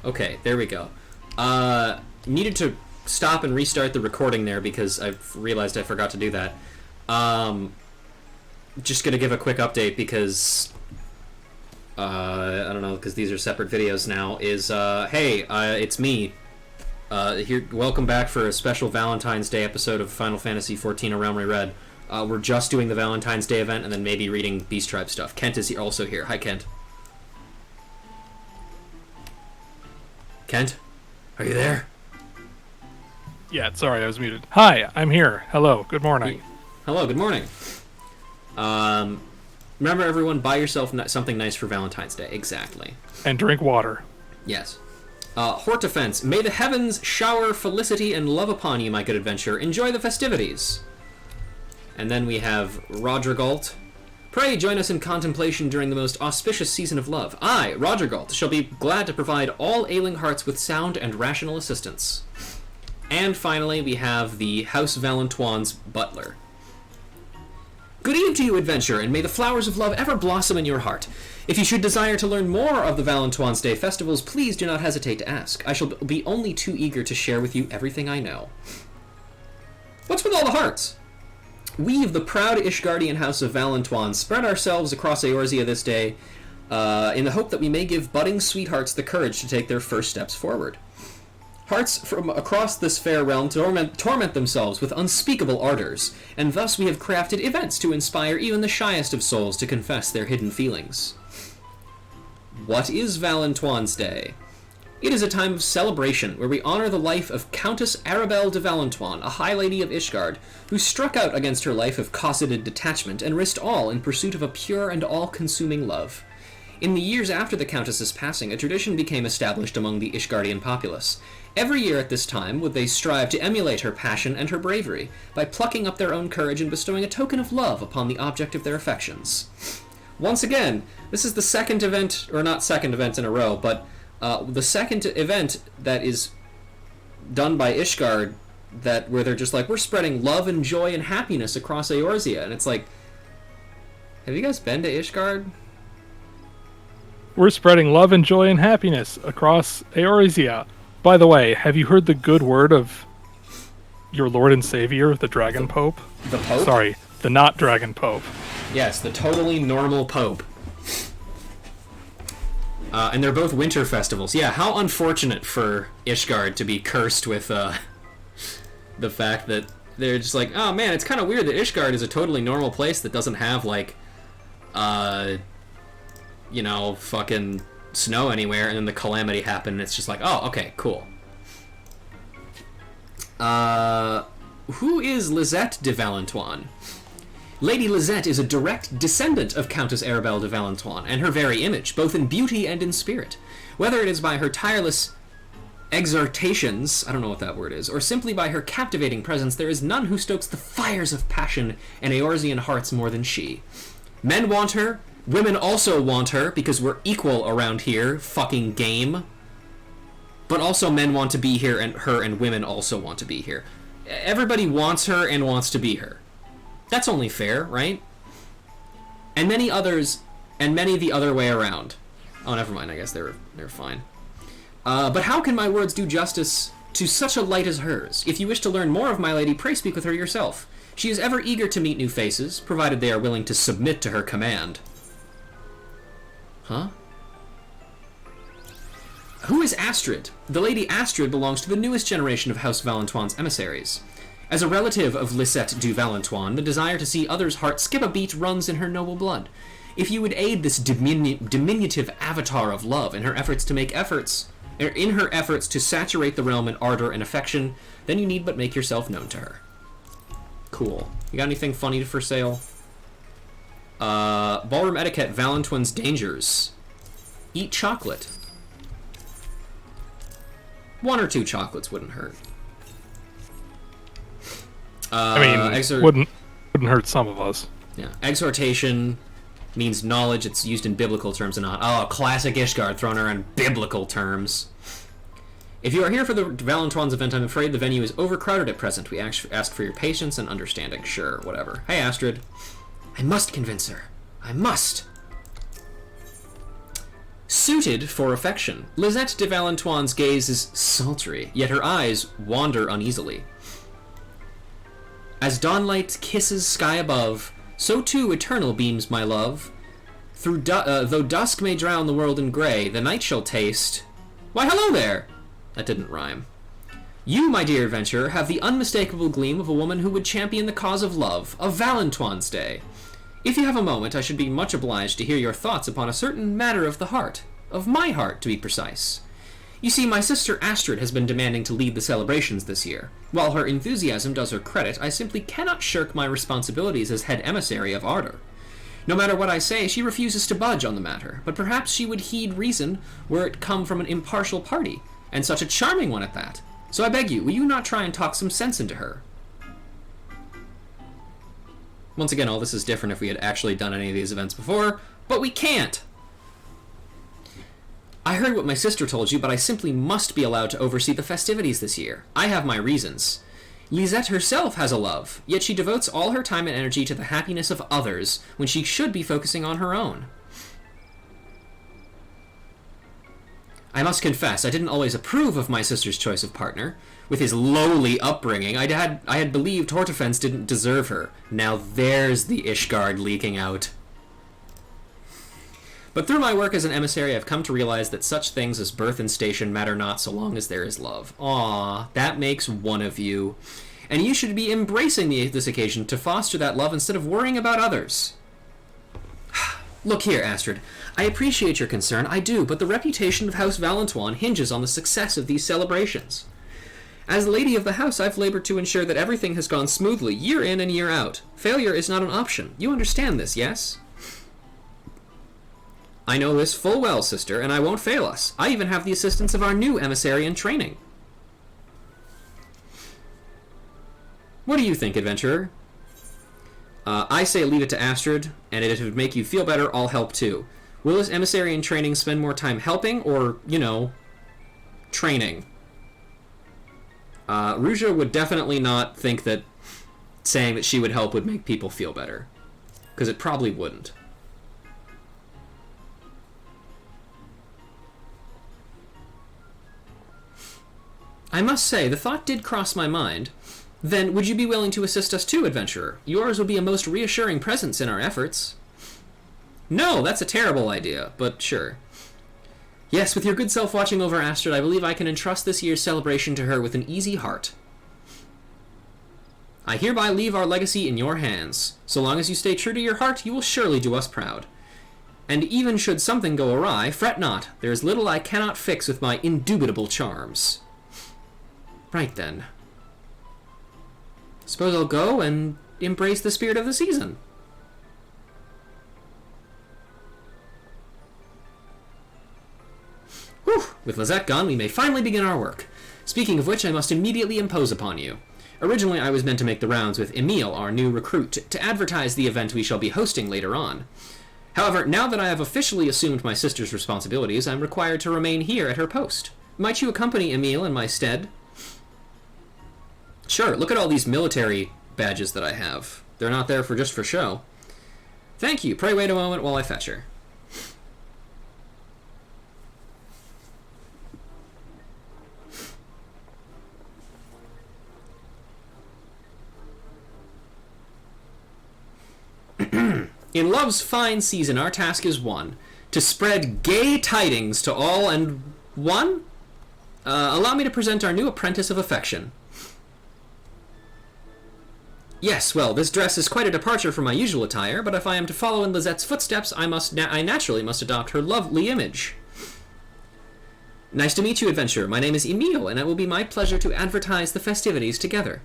Okay, there we go. Needed to stop and restart the recording there because I've realized I forgot to do that. Just gonna give a quick update because I don't know, because these are separate videos now. Hey, it's me. Here, welcome back for a special Valentine's Day episode of Final Fantasy XIV: A Realm Reread. We're just doing the Valentine's Day event and then maybe reading Beast Tribe stuff. Kent is also here. Hi, Kent. Kent? Are you there? Yeah, sorry, I was muted. Hi, I'm here. Hello, good morning. Hello, good morning. Remember, everyone, buy yourself something nice for Valentine's Day. Exactly. And drink water. Yes. Hortefence, may the heavens shower felicity and love upon you, my good adventurer. Enjoy the festivities. And then we have Rodrigalt. Pray join us in contemplation during the most auspicious season of love. I, Rodrigalt, shall be glad to provide all ailing hearts with sound and rational assistance. And finally, we have the House Valentines butler. Good eve to you, adventurer, and may the flowers of love ever blossom in your heart. If you should desire to learn more of the Valentine's Day festivals, please do not hesitate to ask. I shall be only too eager to share with you everything I know. What's with all the hearts? We of the proud Ishgardian House of Valentines spread ourselves across Eorzea this day in the hope that we may give budding sweethearts the courage to take their first steps forward. Hearts from across this fair realm torment themselves with unspeakable ardors, and thus we have crafted events to inspire even the shyest of souls to confess their hidden feelings. What is Valentine's Day? It is a time of celebration where we honor the life of Countess Arabelle de Valentine, a high lady of Ishgard, who struck out against her life of cosseted detachment and risked all in pursuit of a pure and all-consuming love. In the years after the Countess's passing, a tradition became established among the Ishgardian populace. Every year at this time would they strive to emulate her passion and her bravery by plucking up their own courage and bestowing a token of love upon the object of their affections. Once again, this is the second event, or not second event in a row, but the second event that is done by Ishgard where they're just like, we're spreading love and joy and happiness across Eorzea. And it's like, have you guys been to Ishgard? We're spreading love and joy and happiness across Eorzea. By the way, have you heard the good word of your Lord and Savior, the Dragon Pope? The Pope? Sorry, the not Dragon Pope. Yes, the totally normal Pope. And they're both winter festivals. Yeah, how unfortunate for Ishgard to be cursed with the fact that they're just like, oh man, it's kind of weird that Ishgard is a totally normal place that doesn't have, like, fucking snow anywhere, and then the calamity happened, and it's just like, oh, okay, cool. Who is Lisette de Valentine? Lady Lisette is a direct descendant of Countess Arabelle de Valentine, and her very image, both in beauty and in spirit. Whether it is by her tireless exhortations, I don't know what that word is, or simply by her captivating presence, there is none who stokes the fires of passion in Eorzean hearts more than she. Men want her, women also want her, because we're equal around here, fucking game. But also men want to be here, and her and women also want to be here. Everybody wants her and wants to be her. That's only fair, right? And many others, and many the other way around. Oh, never mind, I guess they're fine. But how can my words do justice to such a light as hers? If you wish to learn more of my lady, pray speak with her yourself. She is ever eager to meet new faces, provided they are willing to submit to her command. Huh? Who is Astrid? The Lady Astrid belongs to the newest generation of House Valentine's emissaries. As a relative of Lisette du Valentine, the desire to see others' hearts skip a beat runs in her noble blood. If you would aid this diminutive avatar of love in her efforts to saturate the realm in ardor and affection, then you need but make yourself known to her. Cool. You got anything funny for sale? Ballroom etiquette, Valentine's dangers. Eat chocolate. 1 or 2 chocolates wouldn't hurt. Wouldn't hurt some of us. Yeah. Exhortation means knowledge. It's used in biblical terms and not... Oh, classic Ishgard, thrown around biblical terms. If you are here for the Valentine's event, I'm afraid the venue is overcrowded at present. We ask for your patience and understanding. Sure, whatever. Hey, Astrid. I must convince her. I must. Suited for affection. Lisette de Valentoine's gaze is sultry, yet her eyes wander uneasily. As dawnlight kisses sky above, so too eternal beams my love. Though dusk may drown the world in grey, the night shall taste... Why, hello there! That didn't rhyme. You, my dear adventurer, have the unmistakable gleam of a woman who would champion the cause of love, of Valentine's Day. If you have a moment, I should be much obliged to hear your thoughts upon a certain matter of the heart. Of my heart, to be precise. You see, my sister Astrid has been demanding to lead the celebrations this year. While her enthusiasm does her credit, I simply cannot shirk my responsibilities as head emissary of Ardor. No matter what I say, she refuses to budge on the matter, but perhaps she would heed reason were it come from an impartial party, and such a charming one at that. So I beg you, will you not try and talk some sense into her? Once again, all this is different if we had actually done any of these events before, but we can't! I heard what my sister told you, but I simply must be allowed to oversee the festivities this year. I have my reasons. Lisette herself has a love, yet she devotes all her time and energy to the happiness of others when she should be focusing on her own. I must confess, I didn't always approve of my sister's choice of partner. With his lowly upbringing, I had believed Hortefence didn't deserve her. Now there's the Ishgard leaking out. But through my work as an emissary, I've come to realize that such things as birth and station matter not so long as there is love. Aww, that makes one of you. And you should be embracing this occasion to foster that love instead of worrying about others. Look here, Astrid. I appreciate your concern, I do, but the reputation of House Valentine hinges on the success of these celebrations. As lady of the house, I've labored to ensure that everything has gone smoothly, year in and year out. Failure is not an option. You understand this, yes? I know this full well, sister, and I won't fail us. I even have the assistance of our new emissary in training. What do you think, adventurer? I say leave it to Astrid, and if it would make you feel better, I'll help too. Will this emissary in training spend more time helping, or, you know, training? Ruja would definitely not think that saying that she would help would make people feel better, because it probably wouldn't. I must say, the thought did cross my mind. Then, would you be willing to assist us too, adventurer? Yours would be a most reassuring presence in our efforts. No, that's a terrible idea, but sure. Yes, with your good self watching over Astrid, I believe I can entrust this year's celebration to her with an easy heart. I hereby leave our legacy in your hands. So long as you stay true to your heart, you will surely do us proud. And even should something go awry, fret not. There is little I cannot fix with my indubitable charms. Right then. Suppose I'll go and embrace the spirit of the season. Whew! With Lisette gone, we may finally begin our work. Speaking of which, I must immediately impose upon you. Originally, I was meant to make the rounds with Emile, our new recruit, to advertise the event we shall be hosting later on. However, now that I have officially assumed my sister's responsibilities, I'm required to remain here at her post. Might you accompany Emile in my stead? Sure, look at all these military badges that I have. They're not there just for show. Thank you. Pray wait a moment while I fetch her. In love's fine season, our task is one, to spread gay tidings to all and one? Allow me to present our new apprentice of affection. Yes, well, this dress is quite a departure from my usual attire, but if I am to follow in Lisette's footsteps, I naturally must adopt her lovely image. Nice to meet you, adventurer. My name is Emile, and it will be my pleasure to advertise the festivities together.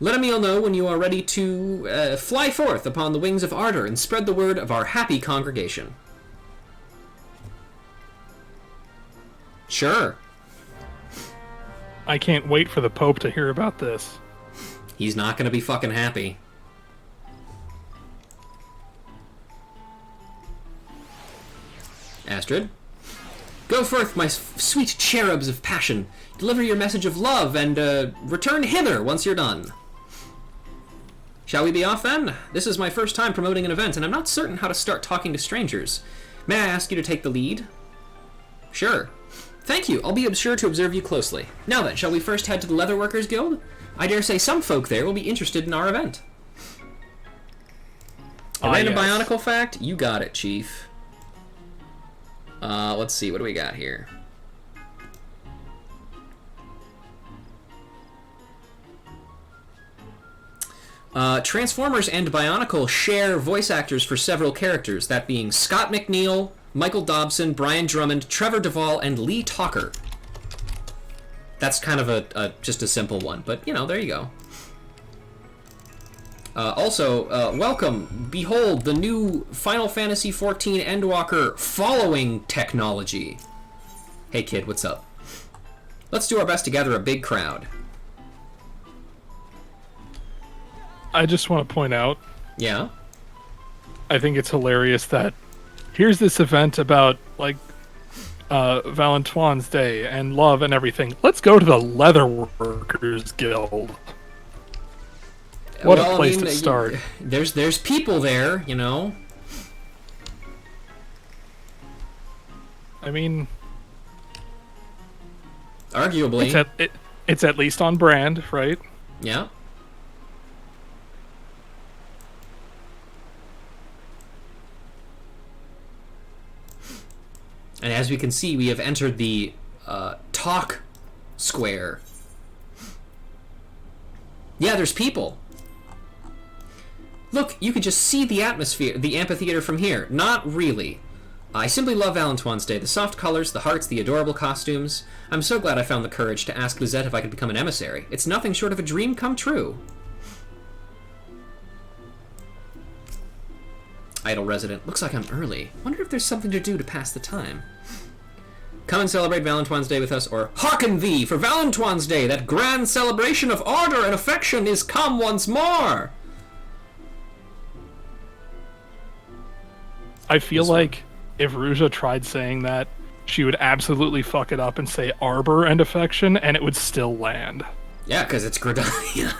Let Emile know when you are ready to fly forth upon the wings of ardor and spread the word of our happy congregation. Sure. I can't wait for the Pope to hear about this. He's not gonna be fucking happy. Astrid? Go forth, my sweet cherubs of passion. Deliver your message of love, and return hither once you're done. Shall we be off, then? This is my first time promoting an event, and I'm not certain how to start talking to strangers. May I ask you to take the lead? Sure. Thank you. I'll be sure to observe you closely. Now then, shall we first head to the Leatherworkers Guild? I dare say some folk there will be interested in our event. A random bionicle fact? You got it, Chief. Let's see. What do we got here? Transformers and Bionicle share voice actors for several characters, that being Scott McNeil, Michael Dobson, Brian Drummond, Trevor Duvall, and Lee Talker. That's kind of just a simple one, but, you know, there you go. Welcome. Behold the new Final Fantasy XIV Endwalker following technology. Hey, kid, what's up? Let's do our best to gather a big crowd. I just want to point out. Yeah? I think it's hilarious that here's this event about, like, Valentine's Day and love and everything. Let's go to the Leatherworkers Guild. What a place to start. There's people there, you know? I mean... Arguably. It's at least on brand, right? Yeah. And as we can see, we have entered the talk square. Yeah, there's people. Look, you can just see the atmosphere, the amphitheater from here. Not really. I simply love Valentine's Day. The soft colors, the hearts, the adorable costumes. I'm so glad I found the courage to ask Lizette if I could become an emissary. It's nothing short of a dream come true. Idle resident. Looks like I'm early. Wonder if there's something to do to pass the time. Come and celebrate Valentine's Day with us, or hearken thee, for Valentine's Day, that grand celebration of ardor and affection, is come once more. I feel like if Ruja tried saying that, she would absolutely fuck it up and say arbor and affection, and it would still land. Yeah, because it's Gridania.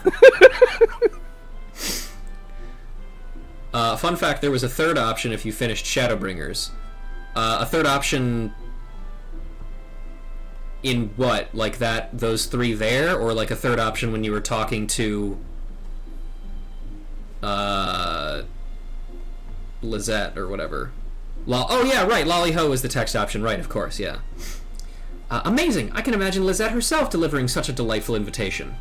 Fun fact, there was a third option if you finished Shadowbringers. A third option in what? Like those three there? Or like a third option when you were talking to Lizette or whatever? Oh yeah, right, Lolly-Ho is the text option, right, of course, yeah. Amazing! I can imagine Lizette herself delivering such a delightful invitation.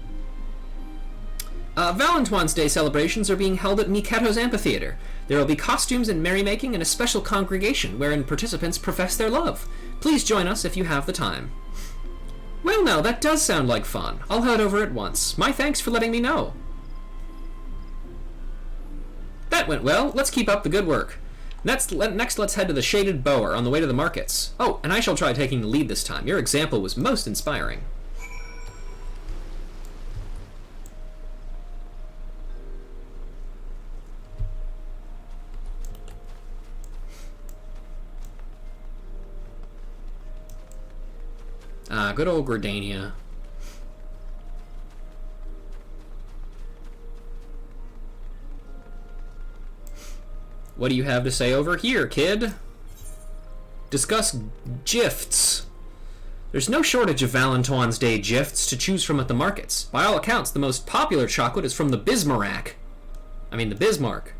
Valentine's Day celebrations are being held at Miketo's Amphitheater. There will be costumes and merrymaking and a special congregation wherein participants profess their love. Please join us if you have the time. Well, now, that does sound like fun. I'll head over at once. My thanks for letting me know. That went well. Let's keep up the good work. Next, let's head to the Shaded Bower on the way to the markets. Oh, and I shall try taking the lead this time. Your example was most inspiring. Good old Gridania. What do you have to say over here, kid? Discuss gifts. There's no shortage of Valentine's Day gifts to choose from at the markets. By all accounts, the most popular chocolate is from the Bismarck. The Bismarck.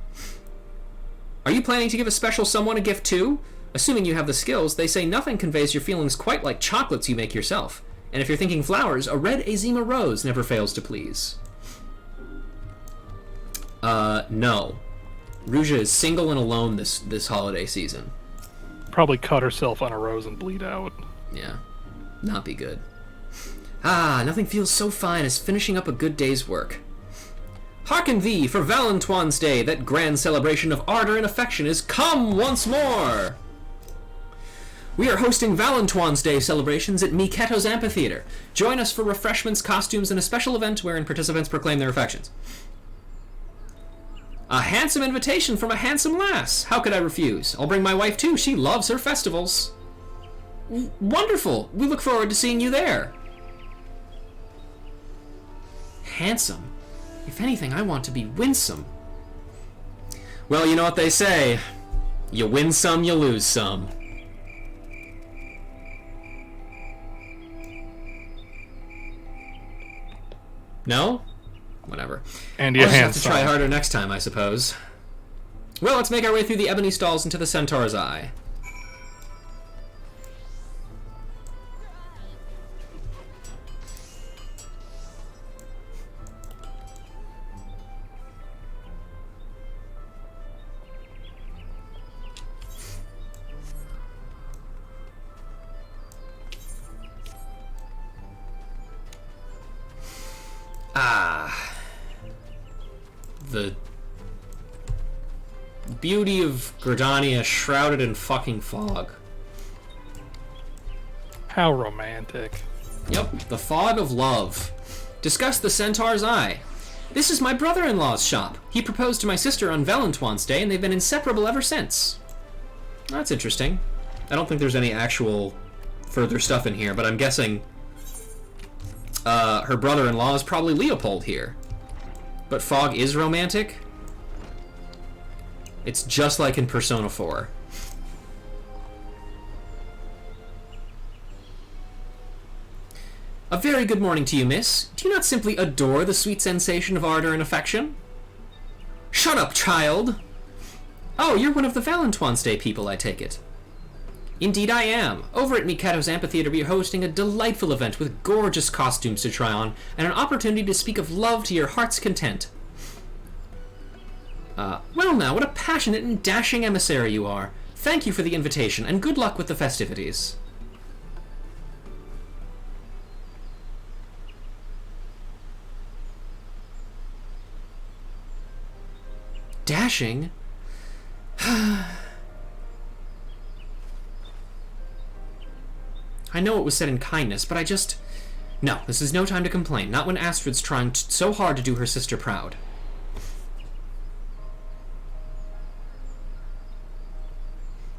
Are you planning to give a special someone a gift too? Assuming you have the skills, they say nothing conveys your feelings quite like chocolates you make yourself. And if you're thinking flowers, a red Azima rose never fails to please. No. Ruja is single and alone this holiday season. Probably cut herself on a rose and bleed out. Yeah. Not be good. Nothing feels so fine as finishing up a good day's work. Hearken thee, for Valentine's Day, that grand celebration of ardor and affection is come once more! We are hosting Valentine's Day celebrations at Miketo's Amphitheater. Join us for refreshments, costumes, and a special event wherein participants proclaim their affections. A handsome invitation from a handsome lass. How could I refuse? I'll bring my wife too. She loves her festivals. Wonderful. We look forward to seeing you there. Handsome? If anything, I want to be winsome. Well, you know what they say. You win some, you lose some. No? Whatever. And I'll you just have to hand try some. harder next time, I suppose. Well, let's make our way through the ebony stalls into the Centaur's Eye. Ah. The beauty of Gridania shrouded in fucking fog. How romantic. Yep, the fog of love. Discuss the Centaur's Eye. This is my brother-in-law's shop. He proposed to my sister on Valentine's Day, and they've been inseparable ever since. That's interesting. I don't think there's any actual further stuff in here, but I'm guessing her brother-in-law is probably Leopold here. But fog is romantic? It's just like in Persona 4. A very good morning to you, miss. Do you not simply adore the sweet sensation of ardor and affection? Shut up, child! Oh, you're one of the Valentine's Day people, I take it. Indeed I am. Over at Mikado's Amphitheater we are hosting a delightful event with gorgeous costumes to try on, and an opportunity to speak of love to your heart's content. Well now, what a passionate and dashing emissary you are. Thank you for the invitation, and good luck with the festivities. Dashing? I know it was said in kindness, but I just... No, this is no time to complain, not when Astrid's trying so hard to do her sister proud.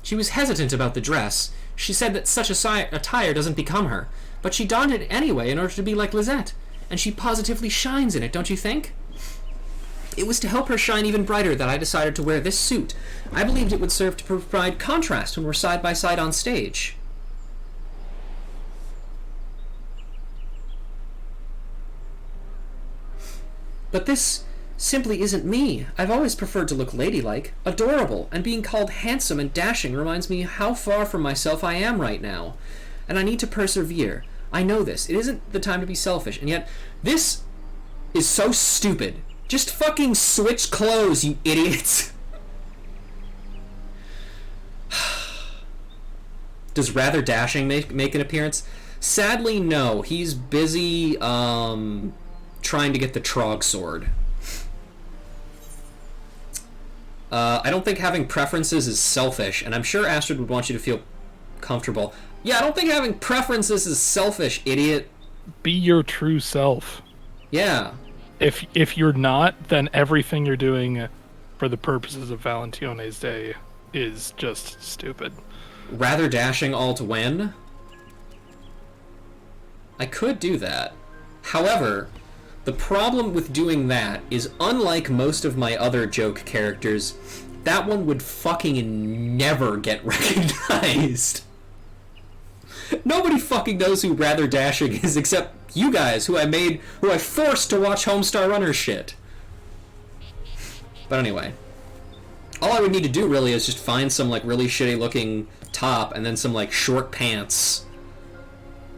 She was hesitant about the dress. She said that such attire doesn't become her, but she donned it anyway in order to be like Lisette, and she positively shines in it, don't you think? It was to help her shine even brighter that I decided to wear this suit. I believed it would serve to provide contrast when we're side by side on stage. But this simply isn't me. I've always preferred to look ladylike, adorable, and being called handsome and dashing reminds me how far from myself I am right now. And I need to persevere. I know this. It isn't the time to be selfish, and yet this is so stupid. Just fucking switch clothes, you idiots. Does Rather Dashing make an appearance? Sadly, no. He's busy, trying to get the Trog sword. I don't think having preferences is selfish, and I'm sure Astrid would want you to feel comfortable. Yeah, I don't think having preferences is selfish, idiot. Be your true self. Yeah. If you're not, then everything you're doing for the purposes of Valentine's Day is just stupid. Rather Dashing alt when? I could do that. However, the problem with doing that is, unlike most of my other joke characters, that one would fucking never get recognized. Nobody fucking knows who Rather Dashing is except you guys, who I forced to watch Homestar Runner shit. But anyway, all I would need to do really is just find some like really shitty looking top and then some like short pants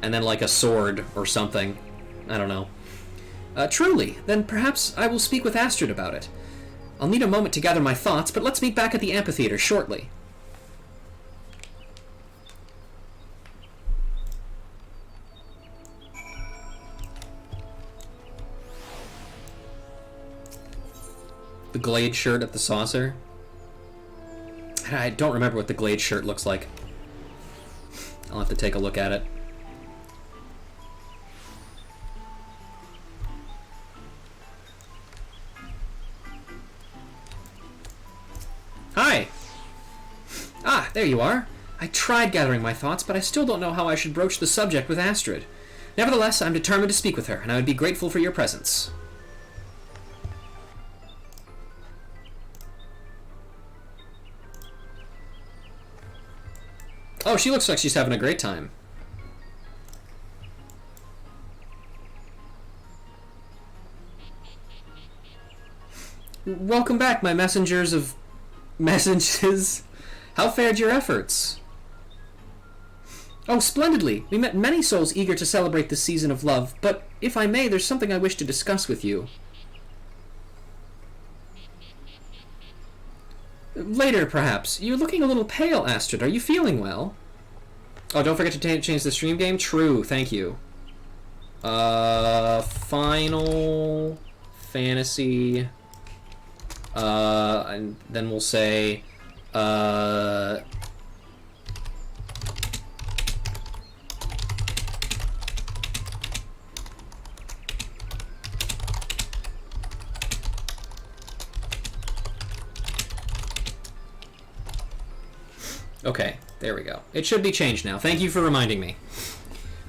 and then like a sword or something. I don't know. Truly, then perhaps I will speak with Astrid about it. I'll need a moment to gather my thoughts, but let's meet back at the amphitheater shortly. The Glade shirt at the saucer. I don't remember what the Glade shirt looks like. I'll have to take a look at it. Hi! Ah, there you are. I tried gathering my thoughts, but I still don't know how I should broach the subject with Astrid. Nevertheless, I'm determined to speak with her, and I would be grateful for your presence. Oh, she looks like she's having a great time. Welcome back, my messengers of messages. How fared your efforts? Oh, splendidly. We met many souls eager to celebrate this season of love, but if I may, there's something I wish to discuss with you. Later, perhaps. You're looking a little pale, Astrid. Are you feeling well? Oh, don't forget to change the stream game? True, thank you. Final Fantasy... and then we'll say, okay, there we go. It should be changed now. Thank you for reminding me.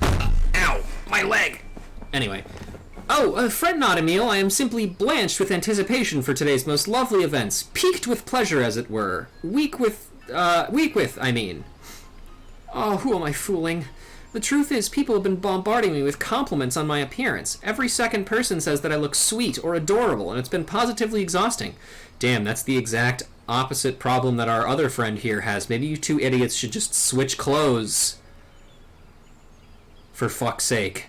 Ow! My leg! Anyway. Oh, fret not, Emile. I am simply blanched with anticipation for today's most lovely events. Piqued with pleasure, as it were. Weak with, I mean. Oh, who am I fooling? The truth is, people have been bombarding me with compliments on my appearance. Every second person says that I look sweet or adorable, and it's been positively exhausting. Damn, that's the exact opposite problem that our other friend here has. Maybe you two idiots should just switch clothes. For fuck's sake.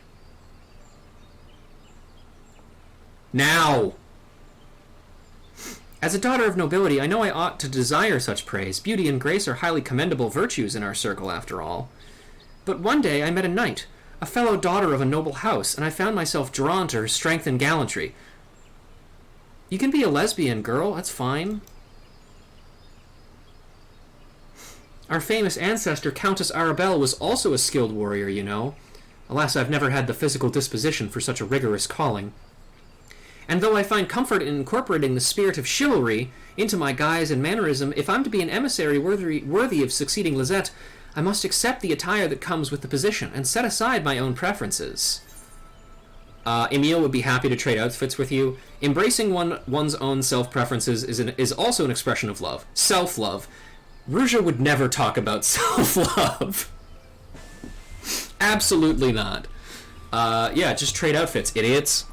Now! As a daughter of nobility, I know I ought to desire such praise. Beauty and grace are highly commendable virtues in our circle, after all. But one day I met a knight, a fellow daughter of a noble house, and I found myself drawn to her strength and gallantry. You can be a lesbian, girl. That's fine. Our famous ancestor, Countess Arabelle, was also a skilled warrior, you know. Alas, I've never had the physical disposition for such a rigorous calling. And though I find comfort in incorporating the spirit of chivalry into my guise and mannerism, if I'm to be an emissary worthy of succeeding Lisette, I must accept the attire that comes with the position and set aside my own preferences. Emile would be happy to trade outfits with you. Embracing one's own self-preferences is also an expression of love. Self-love. Ruja would never talk about self-love. Absolutely not. Yeah, just trade outfits, idiots.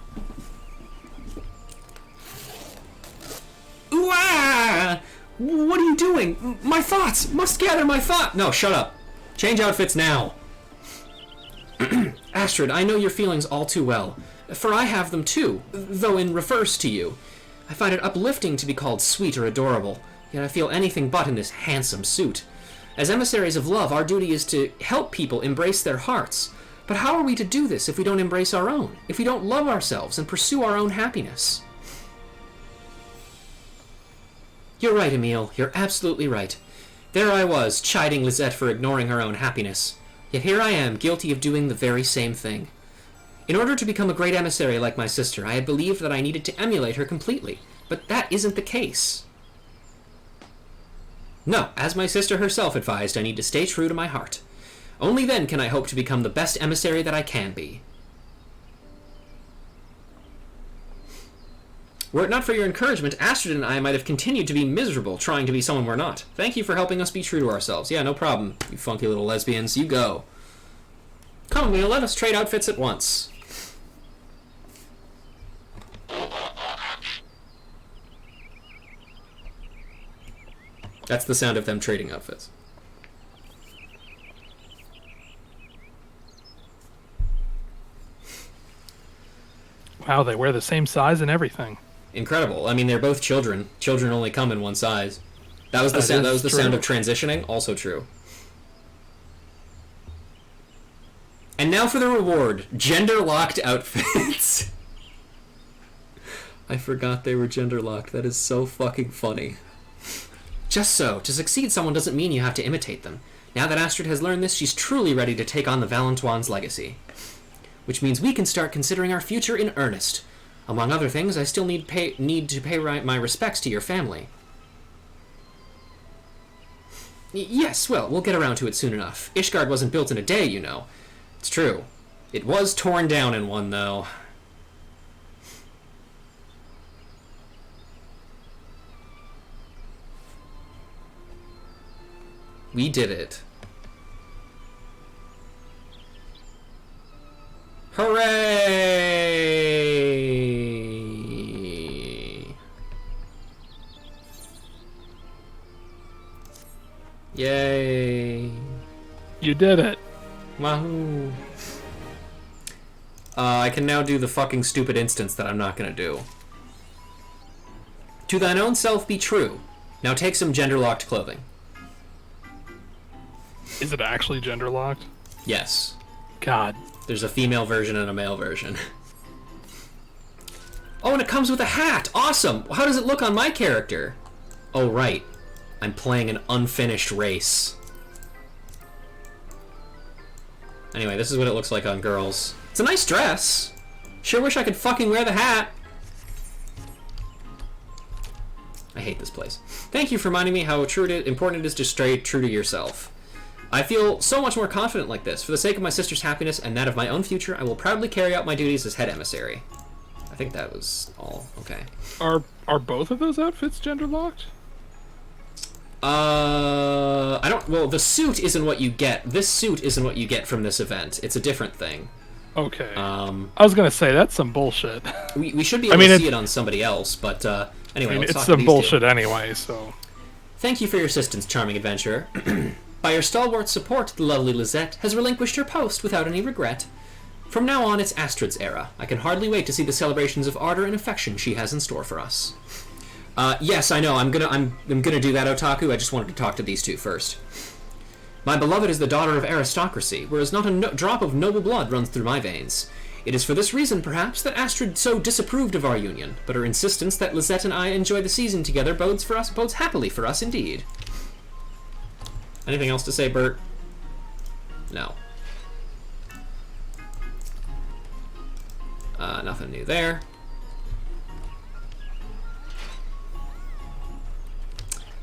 Ooh, ah! What are you doing? My thoughts! Must gather my thought! No, shut up. Change outfits now. Astrid, I know your feelings all too well, for I have them too, though in reverse to you. I find it uplifting to be called sweet or adorable, yet I feel anything but in this handsome suit. As emissaries of love, our duty is to help people embrace their hearts. But how are we to do this if we don't embrace our own, if we don't love ourselves and pursue our own happiness? You're right, Emile. You're absolutely right. There I was, chiding Lisette for ignoring her own happiness. Yet here I am, guilty of doing the very same thing. In order to become a great emissary like my sister, I had believed that I needed to emulate her completely. But that isn't the case. No, as my sister herself advised, I need to stay true to my heart. Only then can I hope to become the best emissary that I can be. Were it not for your encouragement, Astrid and I might have continued to be miserable, trying to be someone we're not. Thank you for helping us be true to ourselves. Yeah, no problem, you funky little lesbians. You go. Come, Emile, let us trade outfits at once. That's the sound of them trading outfits. Wow, they wear the same size and everything. Incredible. I mean, they're both children. Children only come in one size. That was the sound. That was the sound of transitioning. Also true. And now for the reward: gender-locked outfits. I forgot they were gender-locked. That is so fucking funny. Just so, to succeed someone doesn't mean you have to imitate them. Now that Astrid has learned this, she's truly ready to take on the Valumtimes' legacy. Which means we can start considering our future in earnest. Among other things, I still need to pay my respects to your family. Yes, well, we'll get around to it soon enough. Ishgard wasn't built in a day, you know. It's true. It was torn down in one, though. We did it. Hooray! Yay! You did it. Wahoo! I can now do the fucking stupid instance that I'm not gonna do. To thine own self be true. Now take some gender-locked clothing. Is it actually gender locked? Yes. God. There's a female version and a male version. Oh, and it comes with a hat! Awesome! How does it look on my character? Oh, right. I'm playing an unfinished race. Anyway, this is what it looks like on girls. It's a nice dress. Sure wish I could fucking wear the hat. I hate this place. Thank you for reminding me how important it is to stay true to yourself. I feel so much more confident like this. For the sake of my sister's happiness and that of my own future, I will proudly carry out my duties as head emissary. I think that was all. Okay. Are both of those outfits gender locked? I don't. Well, the suit isn't what you get. This suit isn't what you get from this event. It's a different thing. Okay. I was gonna say that's some bullshit. We should be able to see it on somebody else, but anyway, let's talk it's to some these bullshit two. anyway. So. Thank you for your assistance, charming adventurer. By your stalwart support, the lovely Lisette has relinquished her post without any regret. From now on, it's Astrid's era. I can hardly wait to see the celebrations of ardor and affection she has in store for us. Yes, I know. I'm gonna do that, Otaku. I just wanted to talk to these two first. My beloved is the daughter of aristocracy, whereas not a drop of noble blood runs through my veins. It is for this reason, perhaps, that Astrid so disapproved of our union, but her insistence that Lisette and I enjoy the season together bodes happily for us indeed. Anything else to say, Bert? No. Nothing new there.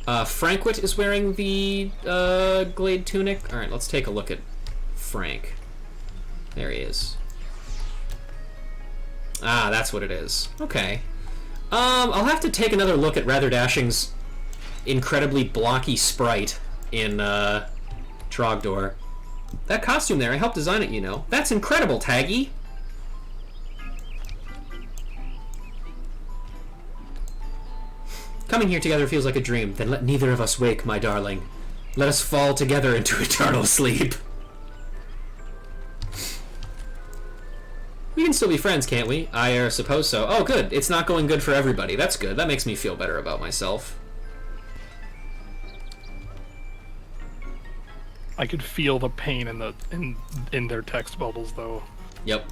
Frankwit is wearing the Glade tunic. Alright, let's take a look at Frank. There he is. Ah, that's what it is. Okay. I'll have to take another look at Rather Dashing's incredibly blocky sprite in Trogdor. That costume there, I helped design it, you know. That's incredible, Taggy! Coming here together feels like a dream. Then let neither of us wake, my darling. Let us fall together into eternal sleep. We can still be friends, can't we? I suppose so. Oh, good. It's not going good for everybody. That's good. That makes me feel better about myself. I could feel the pain in their text bubbles, though. Yep.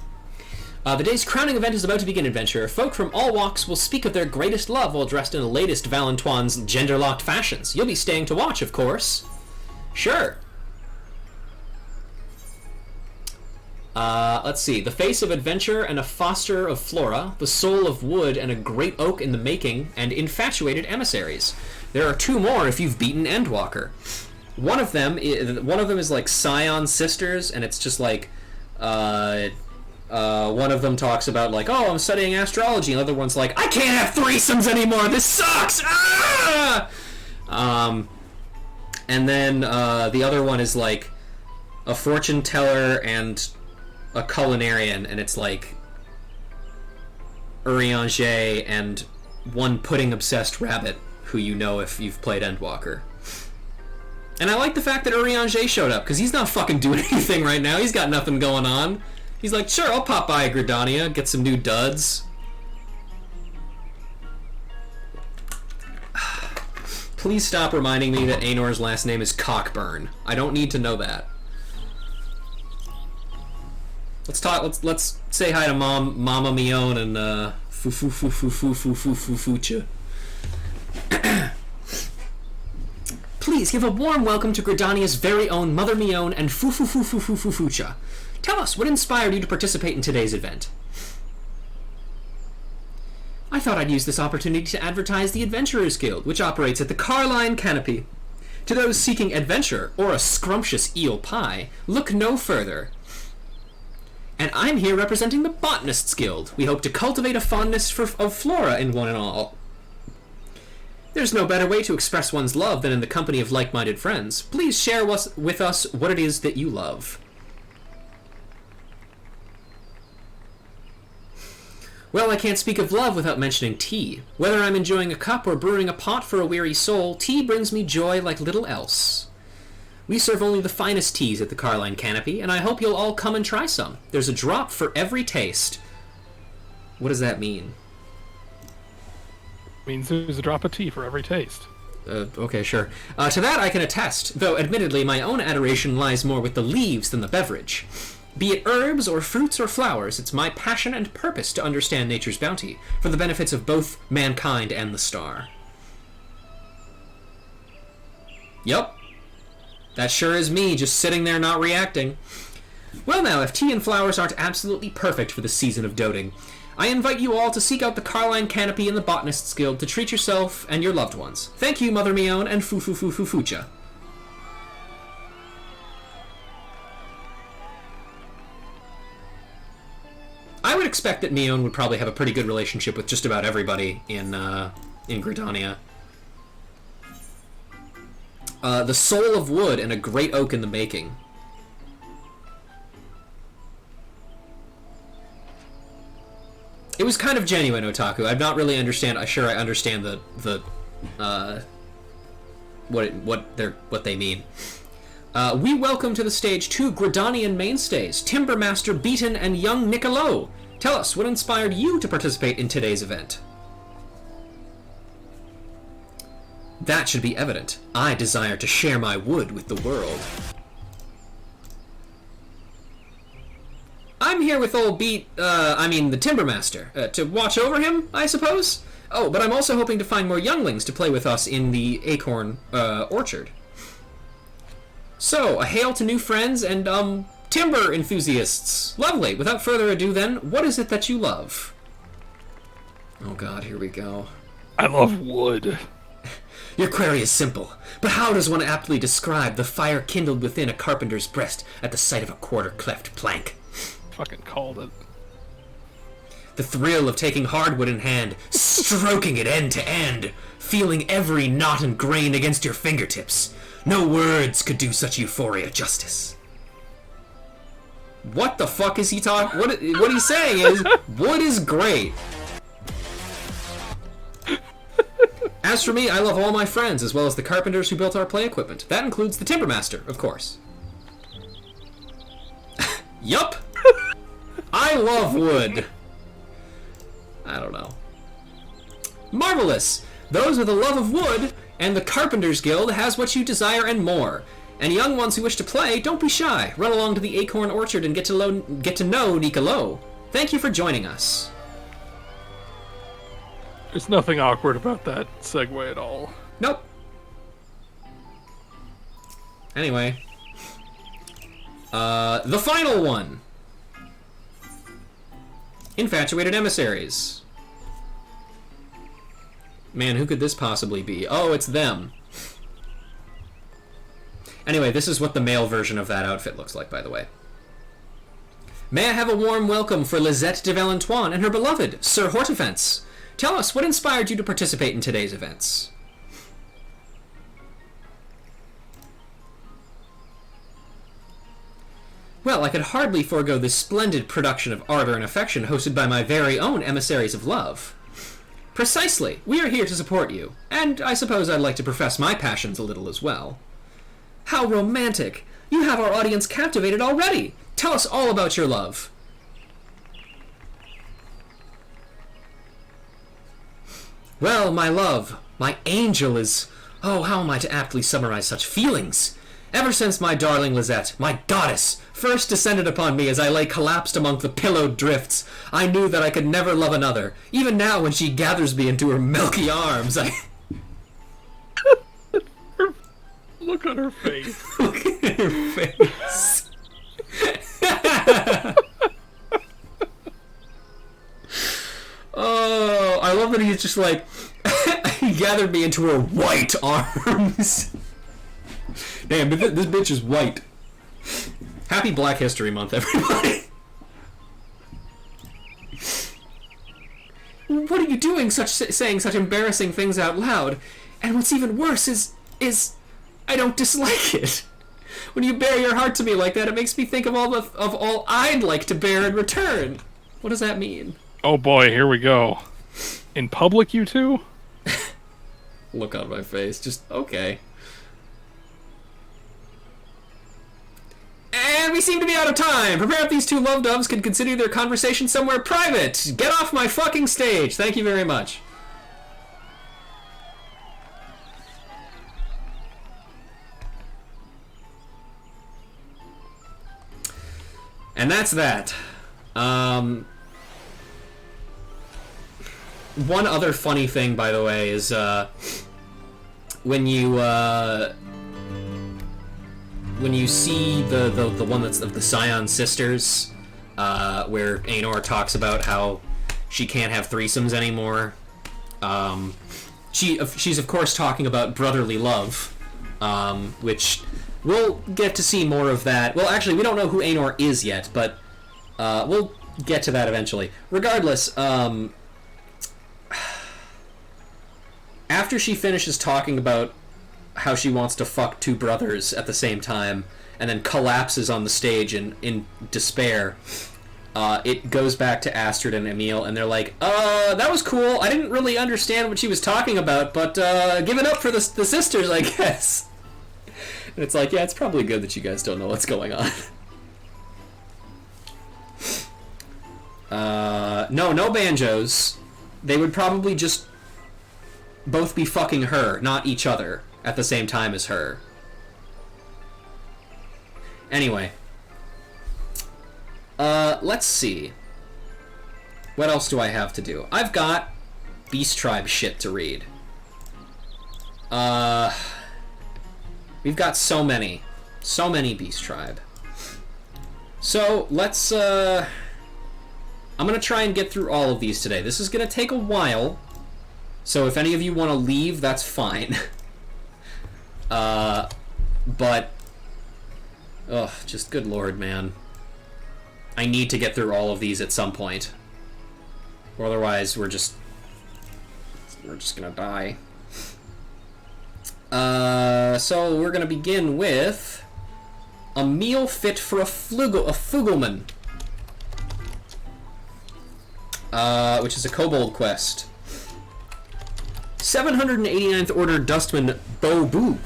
The day's crowning event is about to begin, adventurer. Folk from all walks will speak of their greatest love while dressed in the latest Valumtimes gender-locked fashions. You'll be staying to watch, of course. Sure. Let's see. The face of adventure and a foster of flora, the soul of wood and a great oak in the making, and infatuated emissaries. There are two more if you've beaten Endwalker. One of them is like Scion Sisters, and it's just like, one of them talks about like, oh, I'm studying astrology, and the other one's like, I can't have threesomes anymore. This sucks. Ah! And then the other one is like a fortune teller and a culinarian, and it's like Urianger and one pudding-obsessed rabbit who you know if you've played Endwalker. And I like the fact that Urianger showed up, because he's not fucking doing anything right now. He's got nothing going on. He's like, sure, I'll pop by Gridania, get some new duds. Please stop reminding me that Aenor's last name is Cockburn. I don't need to know that. Let's talk. Let's say hi to Mama Mion and Fucha. Please give a warm welcome to Gridania's very own Mother Mion and Fucha. Tell us, what inspired you to participate in today's event? I thought I'd use this opportunity to advertise the Adventurers Guild, which operates at the Carline Canopy. To those seeking adventure or a scrumptious eel pie, look no further. And I'm here representing the Botanists Guild. We hope to cultivate a fondness of flora in one and all. There's no better way to express one's love than in the company of like-minded friends. Please share with us what it is that you love. Well, I can't speak of love without mentioning tea. Whether I'm enjoying a cup or brewing a pot for a weary soul, tea brings me joy like little else. We serve only the finest teas at the Carline Canopy, and I hope you'll all come and try some. There's a drop for every taste. What does that mean? Means there's a drop of tea for every taste. Okay, sure. To that I can attest, though admittedly my own adoration lies more with the leaves than the beverage. Be it herbs or fruits or flowers, it's my passion and purpose to understand nature's bounty, for the benefits of both mankind and the star. Yup. That sure is me, just sitting there not reacting. Well now, if tea and flowers aren't absolutely perfect for the season of doting, I invite you all to seek out the Carline Canopy and the Botanists Guild to treat yourself and your loved ones. Thank you, Mother Mione and Fufufufufucha. I would expect that Mione would probably have a pretty good relationship with just about everybody in Gridania. The soul of wood and a great oak in the making. It was kind of genuine, Otaku. I'm not really sure I understand what they mean. We welcome to the stage two Gridanian mainstays, Timbermaster Beaton and young Nicolo. Tell us, what inspired you to participate in today's event? That should be evident. I desire to share my wood with the world. I'm here with old the Timbermaster, to watch over him, I suppose? Oh, but I'm also hoping to find more younglings to play with us in the Acorn, Orchard. So, a hail to new friends and, timber enthusiasts. Lovely. Without further ado then, what is it that you love? Oh god, here we go. I love wood. Your query is simple, but how does one aptly describe the fire kindled within a carpenter's breast at the sight of a quarter-cleft plank? Fucking called it. The thrill of taking hardwood in hand, stroking it end to end, feeling every knot and grain against your fingertips. No words could do such euphoria justice. What the fuck is he talking? What he's saying is, wood is great. As for me, I love all my friends, as well as the carpenters who built our play equipment. That includes the Timbermaster, of course. Yup! I love wood. I don't know. Marvelous! Those with a love of wood, and the Carpenters Guild has what you desire and more. And young ones who wish to play, don't be shy. Run along to the Acorn Orchard and get to know Nicolo. Thank you for joining us. There's nothing awkward about that segue at all. Nope. Anyway. The final one. Infatuated Emissaries. Man, who could this possibly be? Oh, it's them. Anyway, this is what the male version of that outfit looks like, by the way. May I have a warm welcome for Lisette de Valentoine and her beloved, Sir Hortifence. Tell us, what inspired you to participate in today's events? Well, I could hardly forego this splendid production of ardor and affection hosted by my very own Emissaries of Love. Precisely. We are here to support you, and I suppose I'd like to profess my passions a little as well. How romantic! You have our audience captivated already! Tell us all about your love. Well, my love, my angel is... Oh, how am I to aptly summarize such feelings? Ever since my darling Lisette, my goddess, first descended upon me as I lay collapsed among the pillowed drifts, I knew that I could never love another. Even now when she gathers me into her milky arms, I... Look at her face. Look at her face. Oh, I love that he's just like, he gathered me into her white arms. Damn, this bitch is white. Happy Black History Month, everybody. What are you doing, saying such embarrassing things out loud? And what's even worse is I don't dislike it. When you bare your heart to me like that, it makes me think of all I'd like to bear in return. What does that mean? Oh boy, here we go. In public, you two? Look on my face. Just, okay. And we seem to be out of time. Prepare if these two love doves can consider their conversation somewhere private. Get off my fucking stage. Thank you very much. And that's that. One other funny thing, by the way, is when you see the one that's of the Scion sisters, where Aenor talks about how she can't have threesomes anymore. She's of course talking about brotherly love, which we'll get to see more of that. Well, actually, we don't know who Aenor is yet, but we'll get to that eventually. Regardless, after she finishes talking about how she wants to fuck two brothers at the same time, and then collapses on the stage in despair, it goes back to Astrid and Emil, and they're like, that was cool. I didn't really understand what she was talking about, but give it up for the sisters, I guess. And it's like, yeah, it's probably good that you guys don't know what's going on. No banjos. They would probably just both be fucking her, not each other, at the same time as her. Anyway. Let's see. What else do I have to do? I've got Beast Tribe shit to read. We've got so many Beast Tribe. So, let's, I'm gonna try and get through all of these today. This is gonna take a while, so if any of you want to leave, that's fine. But, just good lord, man. I need to get through all of these at some point. Or otherwise, we're just gonna die. So we're gonna begin with a meal fit for a Fugleman, which is a kobold quest. 789th Order Dustman Bo Boo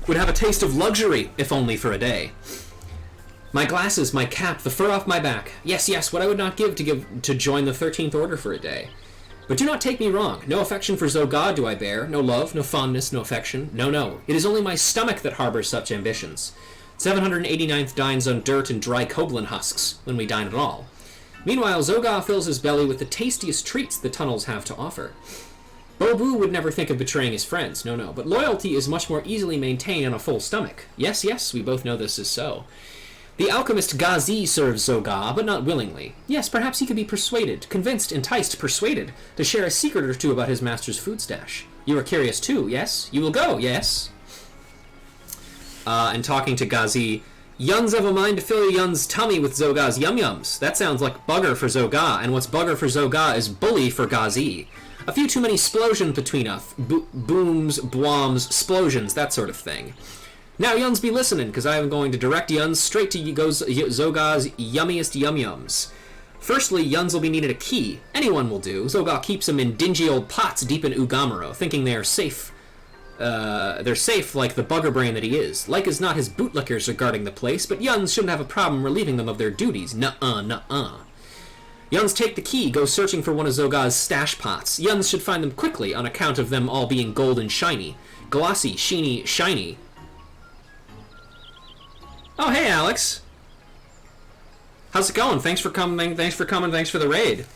would have a taste of luxury, if only for a day. My glasses, my cap, the fur off my back. Yes, what I would not give to join the 13th Order for a day. But do not take me wrong. No affection for Zogad do I bear. No love, no fondness, no affection. No. It is only my stomach that harbors such ambitions. 789th dines on dirt and dry koblin husks, when we dine at all. Meanwhile, Zoga fills his belly with the tastiest treats the tunnels have to offer. Bobu would never think of betraying his friends. No. But loyalty is much more easily maintained on a full stomach. Yes, we both know this is so. The alchemist Gazi serves Zoga, but not willingly. Yes, perhaps he could be persuaded, convinced, enticed, persuaded, to share a secret or two about his master's food stash. You are curious too, yes? You will go, yes? And talking to Gazi, Yuns have a mind to fill Yun's tummy with Zoga's yum-yums. That sounds like bugger for Zoga, and what's bugger for Zoga is bully for Gazi. A few too many splosions between us. Booms, bwoms, splosions, that sort of thing. Now, Yuns, be listening, because I am going to direct Yuns straight to Zoga's yummiest yum-yums. Firstly, Yuns will be needed a key. Anyone will do. Zoga keeps them in dingy old pots deep in Ugamaro, thinking they are safe. They're safe like the bugger brain that he is. Like as not his bootlickers are guarding the place, but Yuns shouldn't have a problem relieving them of their duties. Nuh-uh. Yuns take the key, go searching for one of Zoga's stash pots. Yuns should find them quickly, on account of them all being gold and shiny. Glossy, sheeny, shiny. Oh, hey, Alex. How's it going? Thanks for coming. Thanks for the raid.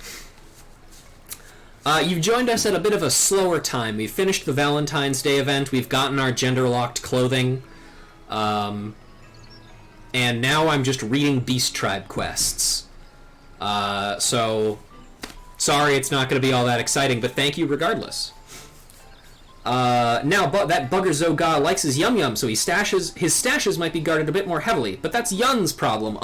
You've joined us at a bit of a slower time. We've finished the Valentine's Day event. We've gotten our gender-locked clothing. And now I'm just reading Beast Tribe quests. So, sorry it's not going to be all that exciting, but thank you regardless. Now, that bugger Zoga likes his yum-yum, so his stashes might be guarded a bit more heavily, but that's Yun's problem.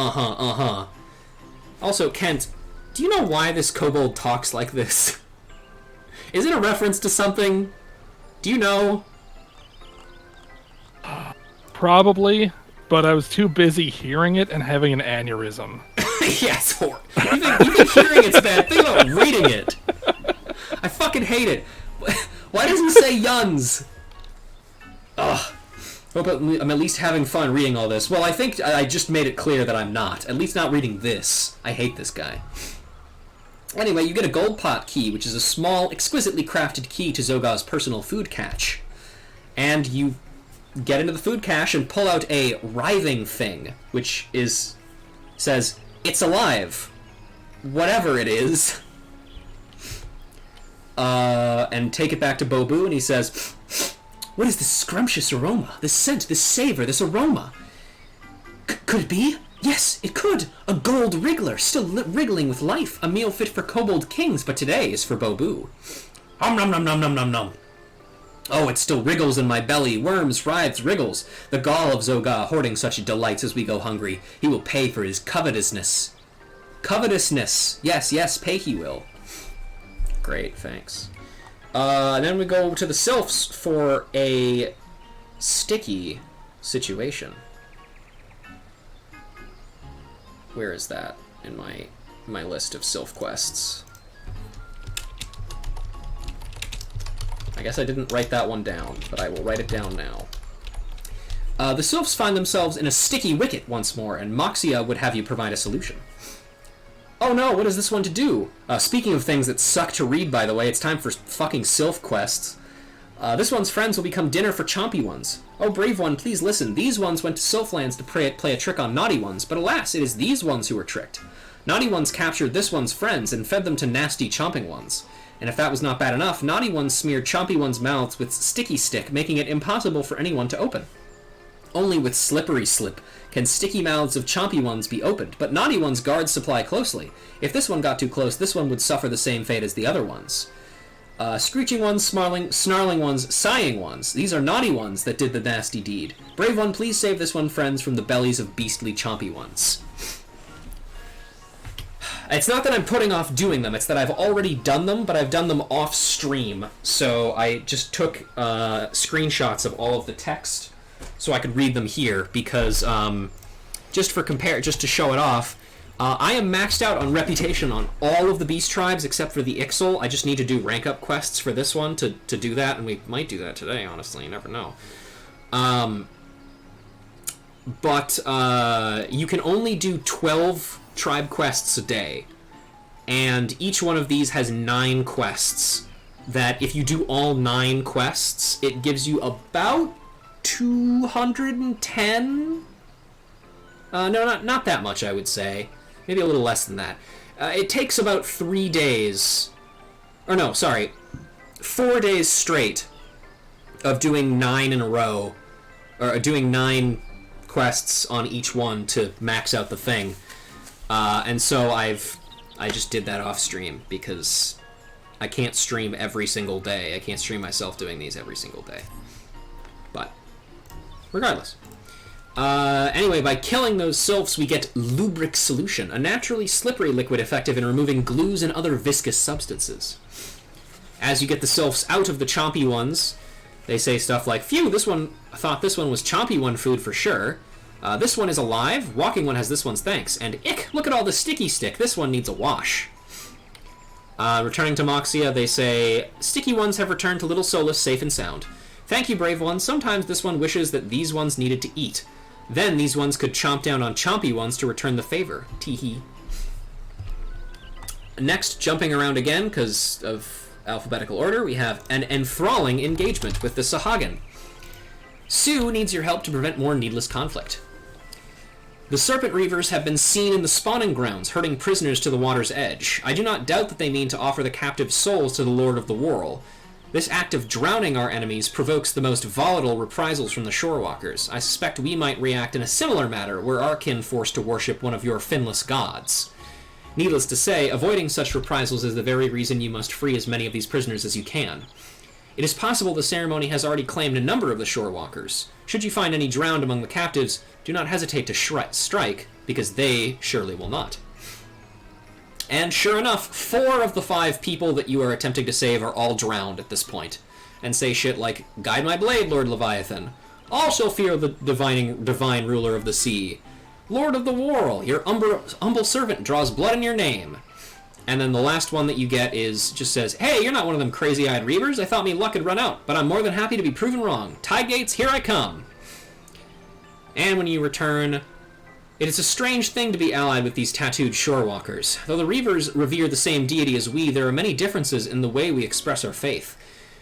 Also, Kent, do you know why this kobold talks like this? Is it a reference to something? Do you know? Probably, but I was too busy hearing it and having an aneurysm. Yeah, it's horrible. You think hearing it's bad. Think about reading it. I fucking hate it. Why does it say Yuns? Ugh. Hope I'm at least having fun reading all this. Well, I think I just made it clear that I'm not. At least not reading this. I hate this guy. Anyway, you get a gold pot key, which is a small, exquisitely crafted key to Zogar's personal food cache. And you get into the food cache and pull out a writhing thing, which says, "It's alive." Whatever it is. And take it back to Bobu, and he says, "What is this scrumptious aroma? This scent, this savor, this aroma? Could it be? Yes, it could. A gold wriggler, still wriggling with life. A meal fit for kobold kings, but today is for Bobu. Nom nom nom nom nom nom. Oh, it still wriggles in my belly. Worms, writhes, wriggles. The gall of Zogar, hoarding such delights as we go hungry. He will pay for his covetousness. Covetousness. Yes, yes, pay he will." Great, thanks. Then we go to the sylphs for a sticky situation. Where is that in my list of sylph quests? I guess I didn't write that one down, but I will write it down now. The sylphs find themselves in a sticky wicket once more, and Moxia would have you provide a solution. Oh no, what is this one to do? Speaking of things that suck to read, by the way, it's time for fucking sylph quests. This one's friends will become dinner for chompy ones. Oh, brave one, please listen. These ones went to Sylphlands to play a trick on naughty ones, but alas, it is these ones who were tricked. Naughty ones captured this one's friends and fed them to nasty chomping ones. And if that was not bad enough, naughty ones smeared chompy ones' mouths with sticky stick, making it impossible for anyone to open. Only with slippery slip can sticky mouths of chompy ones be opened, but naughty ones guard supply closely. If this one got too close, this one would suffer the same fate as the other ones. Screeching ones, snarling ones, sighing ones. These are naughty ones that did the nasty deed. Brave one, please save this one, friends, from the bellies of beastly chompy ones. It's not that I'm putting off doing them, it's that I've already done them, but I've done them off stream. So I just took screenshots of all of the text so I could read them here, because just to show it off, I am maxed out on reputation on all of the beast tribes except for the Ixal. I just need to do rank up quests for this one to do that, and we might do that today, honestly, you never know. But you can only do 12 tribe quests a day, and each one of these has 9 quests, that if you do all 9 quests, it gives you about 210? No, not that much, I would say. Maybe a little less than that. It takes about 3 days... Or no, sorry. 4 days straight of doing 9 in a row, or doing 9 quests on each one to max out the thing. And so I just did that off stream, because I can't stream every single day. I can't stream myself doing these every single day. But, regardless. Anyway, by killing those sylphs, we get Lubric Solution, a naturally slippery liquid effective in removing glues and other viscous substances. As you get the sylphs out of the chompy ones, they say stuff like, "Phew, I thought this one was chompy one food for sure. This one is alive. Walking one has this one's thanks. And ick, look at all the sticky stick. This one needs a wash." Returning to Moxia, they say, "Sticky ones have returned to Little Solus safe and sound. Thank you, brave ones. Sometimes this one wishes that these ones needed to eat. Then these ones could chomp down on chompy ones to return the favor. Teehee." Next, jumping around again, because of alphabetical order, we have an enthralling engagement with the Sahagin. Sue needs your help to prevent more needless conflict. The Serpent Reavers have been seen in the spawning grounds, herding prisoners to the water's edge. I do not doubt that they mean to offer the captive souls to the Lord of the Whirl. This act of drowning our enemies provokes the most volatile reprisals from the Shorewalkers. I suspect we might react in a similar manner were our kin forced to worship one of your finless gods. Needless to say, avoiding such reprisals is the very reason you must free as many of these prisoners as you can. It is possible the ceremony has already claimed a number of the Shorewalkers. Should you find any drowned among the captives, do not hesitate to strike, because they surely will not. And sure enough, 4 of the 5 people that you are attempting to save are all drowned at this point, and say shit like, "Guide my blade, Lord Leviathan. Also fear the divine ruler of the sea. Lord of the World, your humble servant draws blood in your name. And then the last one that you get just says, hey, you're not one of them crazy-eyed reavers. I thought me luck had run out, but I'm more than happy to be proven wrong. Tide Gates, here I come. And when you return, it is a strange thing to be allied with these tattooed shorewalkers. Though the reavers revere the same deity as we, there are many differences in the way we express our faith.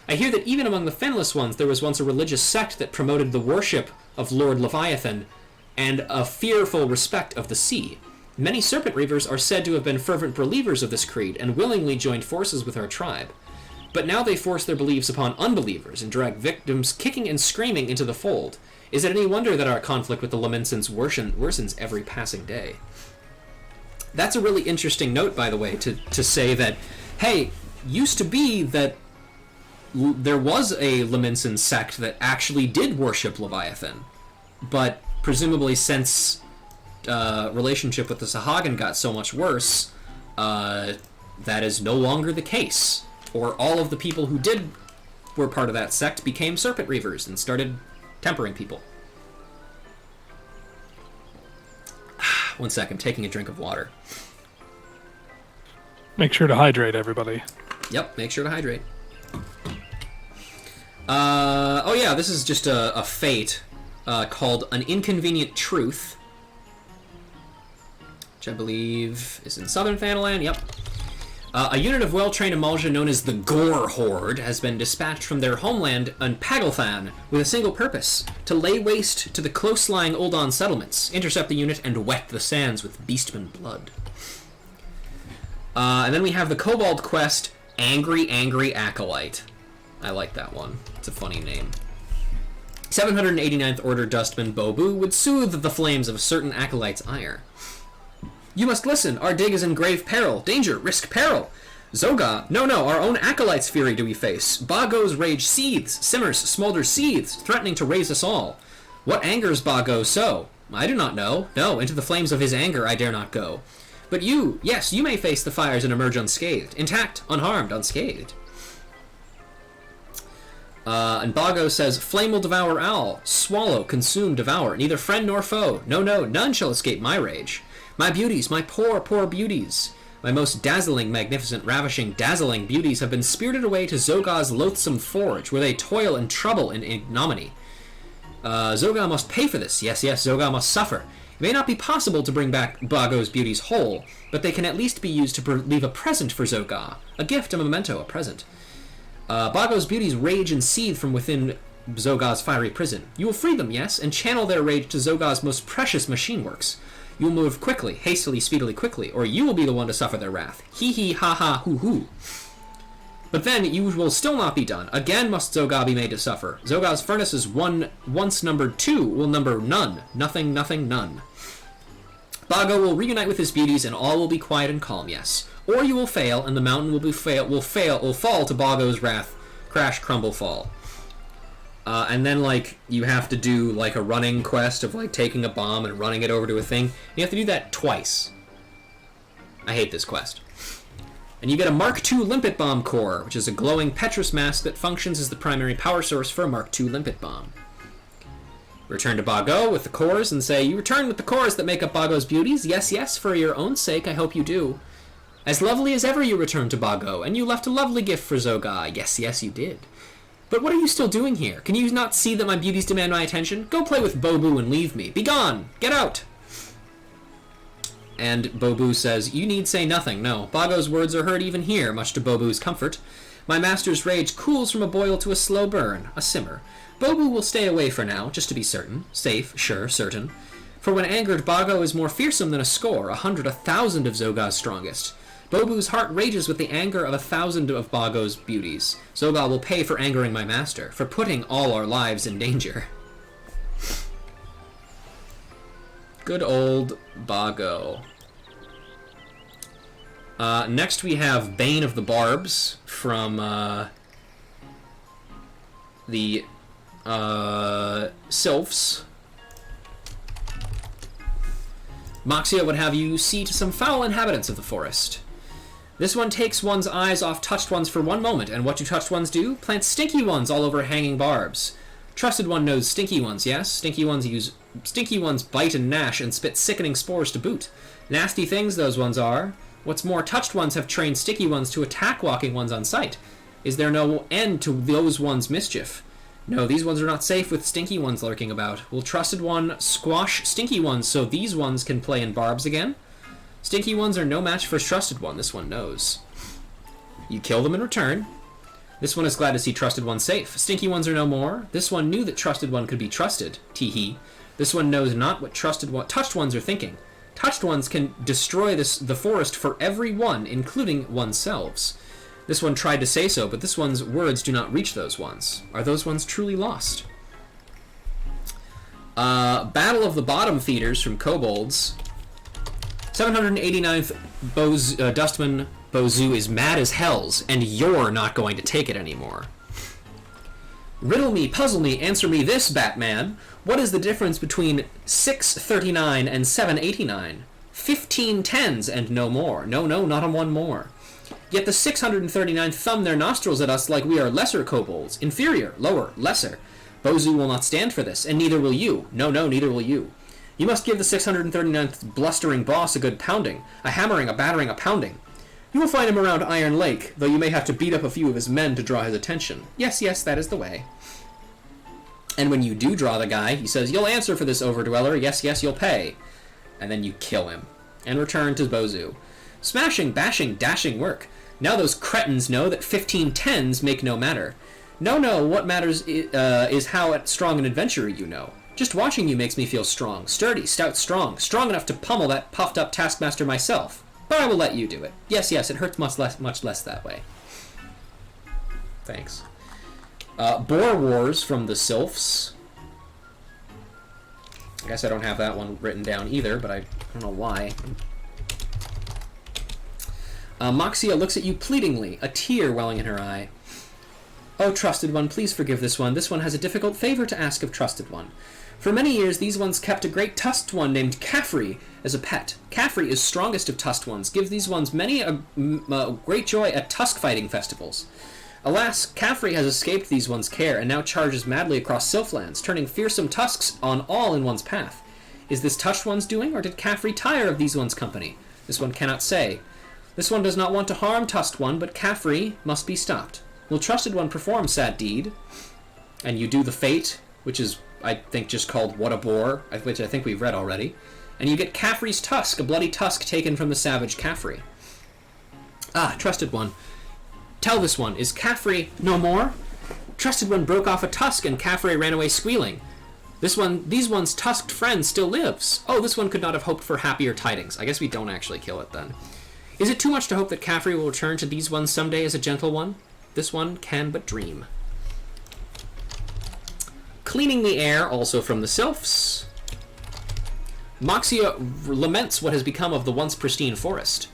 I hear that even among the finless ones, there was once a religious sect that promoted the worship of Lord Leviathan and a fearful respect of the sea. Many serpent reavers are said to have been fervent believers of this creed and willingly joined forces with our tribe. But now they force their beliefs upon unbelievers and drag victims kicking and screaming into the fold. Is it any wonder that our conflict with the Lamentsons worsens every passing day? That's a really interesting note, by the way, to say that, hey, used to be that there was a Lamentsons sect that actually did worship Leviathan, but presumably since relationship with the Sahagin got so much worse, that is no longer the case. Or all of the people who were part of that sect became serpent reavers and started tempering people. One sec, I'm taking a drink of water. Make sure to hydrate, everybody. Yep, make sure to hydrate. Oh yeah, this is just a fate called An Inconvenient Truth, which I believe is in southern Thanalan. Yep. A unit of well-trained Amalja known as the Gore Horde has been dispatched from their homeland on Pagalthan with a single purpose: to lay waste to the close-lying Uldan settlements, intercept the unit, and wet the sands with beastman blood. And then we have the Kobold quest, Angry Acolyte. I like that one. It's a funny name. 789th Order Dustman Bobu would soothe the flames of a certain acolyte's ire. You must listen. Our dig is in grave peril. Danger. Risk peril. Zoga. No, our own acolyte's fury do we face. Bago's rage seethes, simmers, smolders, seethes, threatening to raise us all. What angers Bago so? I do not know. No, into the flames of his anger I dare not go. But you, yes, you may face the fires and emerge unscathed. Intact, unharmed, unscathed. And Bago says, Flame will devour owl. Swallow, consume, devour. Neither friend nor foe. No, none shall escape my rage. My beauties, my poor, poor beauties. My most dazzling, magnificent, ravishing, dazzling beauties have been spirited away to Zoga's loathsome forge, where they toil and trouble in ignominy. Zoga must pay for this. Yes, Zoga must suffer. It may not be possible to bring back Bago's beauties whole, but they can at least be used to leave a present for Zoga. A gift, a memento, a present. Bago's beauties rage and seethe from within Zoga's fiery prison. You will free them, yes, and channel their rage to Zoga's most precious machine works. You will move quickly, hastily, speedily, quickly, or you will be the one to suffer their wrath. Hee, ha, ha, hoo, hoo. But then you will still not be done. Again must Zoga be made to suffer. Zoga's furnaces once numbered 2 will number none. Nothing, none. Bago will reunite with his beauties, and all will be quiet and calm, yes. Or you will fail, and the mountain will fall to Bago's wrath. Crash, crumble, fall. And then, you have to do, a running quest of, taking a bomb and running it over to a thing. You have to do that twice. I hate this quest. And you get a Mark II Limpet Bomb core, which is a glowing Petrus mask that functions as the primary power source for a Mark II Limpet Bomb. Return to Bago with the cores and say, You return with the cores that make up Bago's beauties? Yes, for your own sake, I hope you do. As lovely as ever you returned to Bago, and you left a lovely gift for Zoga. Yes, you did. But what are you still doing here? Can you not see that my beauties demand my attention? Go play with Bobu and leave me. Be gone! Get out! And Bobu says, You need say nothing. No, Bago's words are heard even here, much to Bobu's comfort. My master's rage cools from a boil to a slow burn, a simmer. Bobu will stay away for now, just to be certain. Safe, sure, certain. For when angered, Bago is more fearsome than 100, 1,000 of Zoga's strongest. Bobu's heart rages with the anger of 1,000 of Bago's beauties. Zoga will pay for angering my master, for putting all our lives in danger. Good old Bago. Next we have Bane of the Barbs from the Sylphs. Moxia would have you see to some foul inhabitants of the forest. This one takes one's eyes off touched ones for one moment, and what do touched ones do? Plant stinky ones all over hanging barbs. Trusted one knows stinky ones, yes? Stinky ones bite and gnash and spit sickening spores to boot. Nasty things those ones are. What's more, touched ones have trained sticky ones to attack walking ones on sight. Is there no end to those ones' mischief? No, these ones are not safe with stinky ones lurking about. Will trusted one squash stinky ones so these ones can play in barbs again? Stinky ones are no match for trusted one, this one knows. You kill them in return. This one is glad to see trusted one safe. Stinky ones are no more. This one knew that trusted one could be trusted. Tee-hee. This one knows not what touched ones are thinking. Touched ones can destroy the forest for every one, including oneselves. This one tried to say so, but this one's words do not reach those ones. Are those ones truly lost? Battle of the Bottom Feeders from Kobolds. 789th Dustman Bozu is mad as hells, and you're not going to take it anymore. Riddle me, puzzle me, answer me this, Batman. What is the difference between 639 and 789? 15 tens and no more. No, not on one more. Yet the 639th thumb their nostrils at us like we are lesser kobolds. Inferior, lower, lesser. Bozu will not stand for this, and neither will you. No, neither will you. You must give the 639th blustering boss a good pounding. A hammering, a battering, a pounding. You will find him around Iron Lake, though you may have to beat up a few of his men to draw his attention. Yes, that is the way. And when you do draw the guy, he says, you'll answer for this overdweller, yes, you'll pay. And then you kill him. And return to Bozu. Smashing, bashing, dashing work. Now those cretins know that 15 tens make no matter. No, what matters is how strong an adventurer you know. Just watching you makes me feel strong, sturdy, stout, strong enough to pummel that puffed-up taskmaster myself. But I will let you do it. Yes, it hurts much less that way. Thanks. Boar Wars from the Sylphs. I guess I don't have that one written down either, but I don't know why. Moxia looks at you pleadingly, a tear welling in her eye. Oh, Trusted One, please forgive this one. This one has a difficult favor to ask of Trusted One. For many years, these ones kept a great tusked one named Caffrey as a pet. Caffrey is strongest of tusked ones, gives these ones many a great joy at tusk fighting festivals. Alas, Caffrey has escaped these ones' care and now charges madly across Sylphlands, turning fearsome tusks on all in one's path. Is this tusked one's doing, or did Caffrey tire of these ones' company? This one cannot say. This one does not want to harm tusked one, but Caffrey must be stopped. Will Trusted One perform sad deed? And you do the fate, which is, I think, just called What a Bore, which I think we've read already. And you get Caffrey's tusk, a bloody tusk taken from the savage Caffrey. Ah, Trusted One. Tell this one, is Caffrey no more? Trusted One broke off a tusk and Caffrey ran away squealing. These one's tusked friend still lives. Oh, this one could not have hoped for happier tidings. I guess we don't actually kill it then. Is it too much to hope that Caffrey will return to these ones someday as a gentle one? This one can but dream. Cleaning the Air, also from the Sylphs. Moxia laments what has become of the once pristine forest.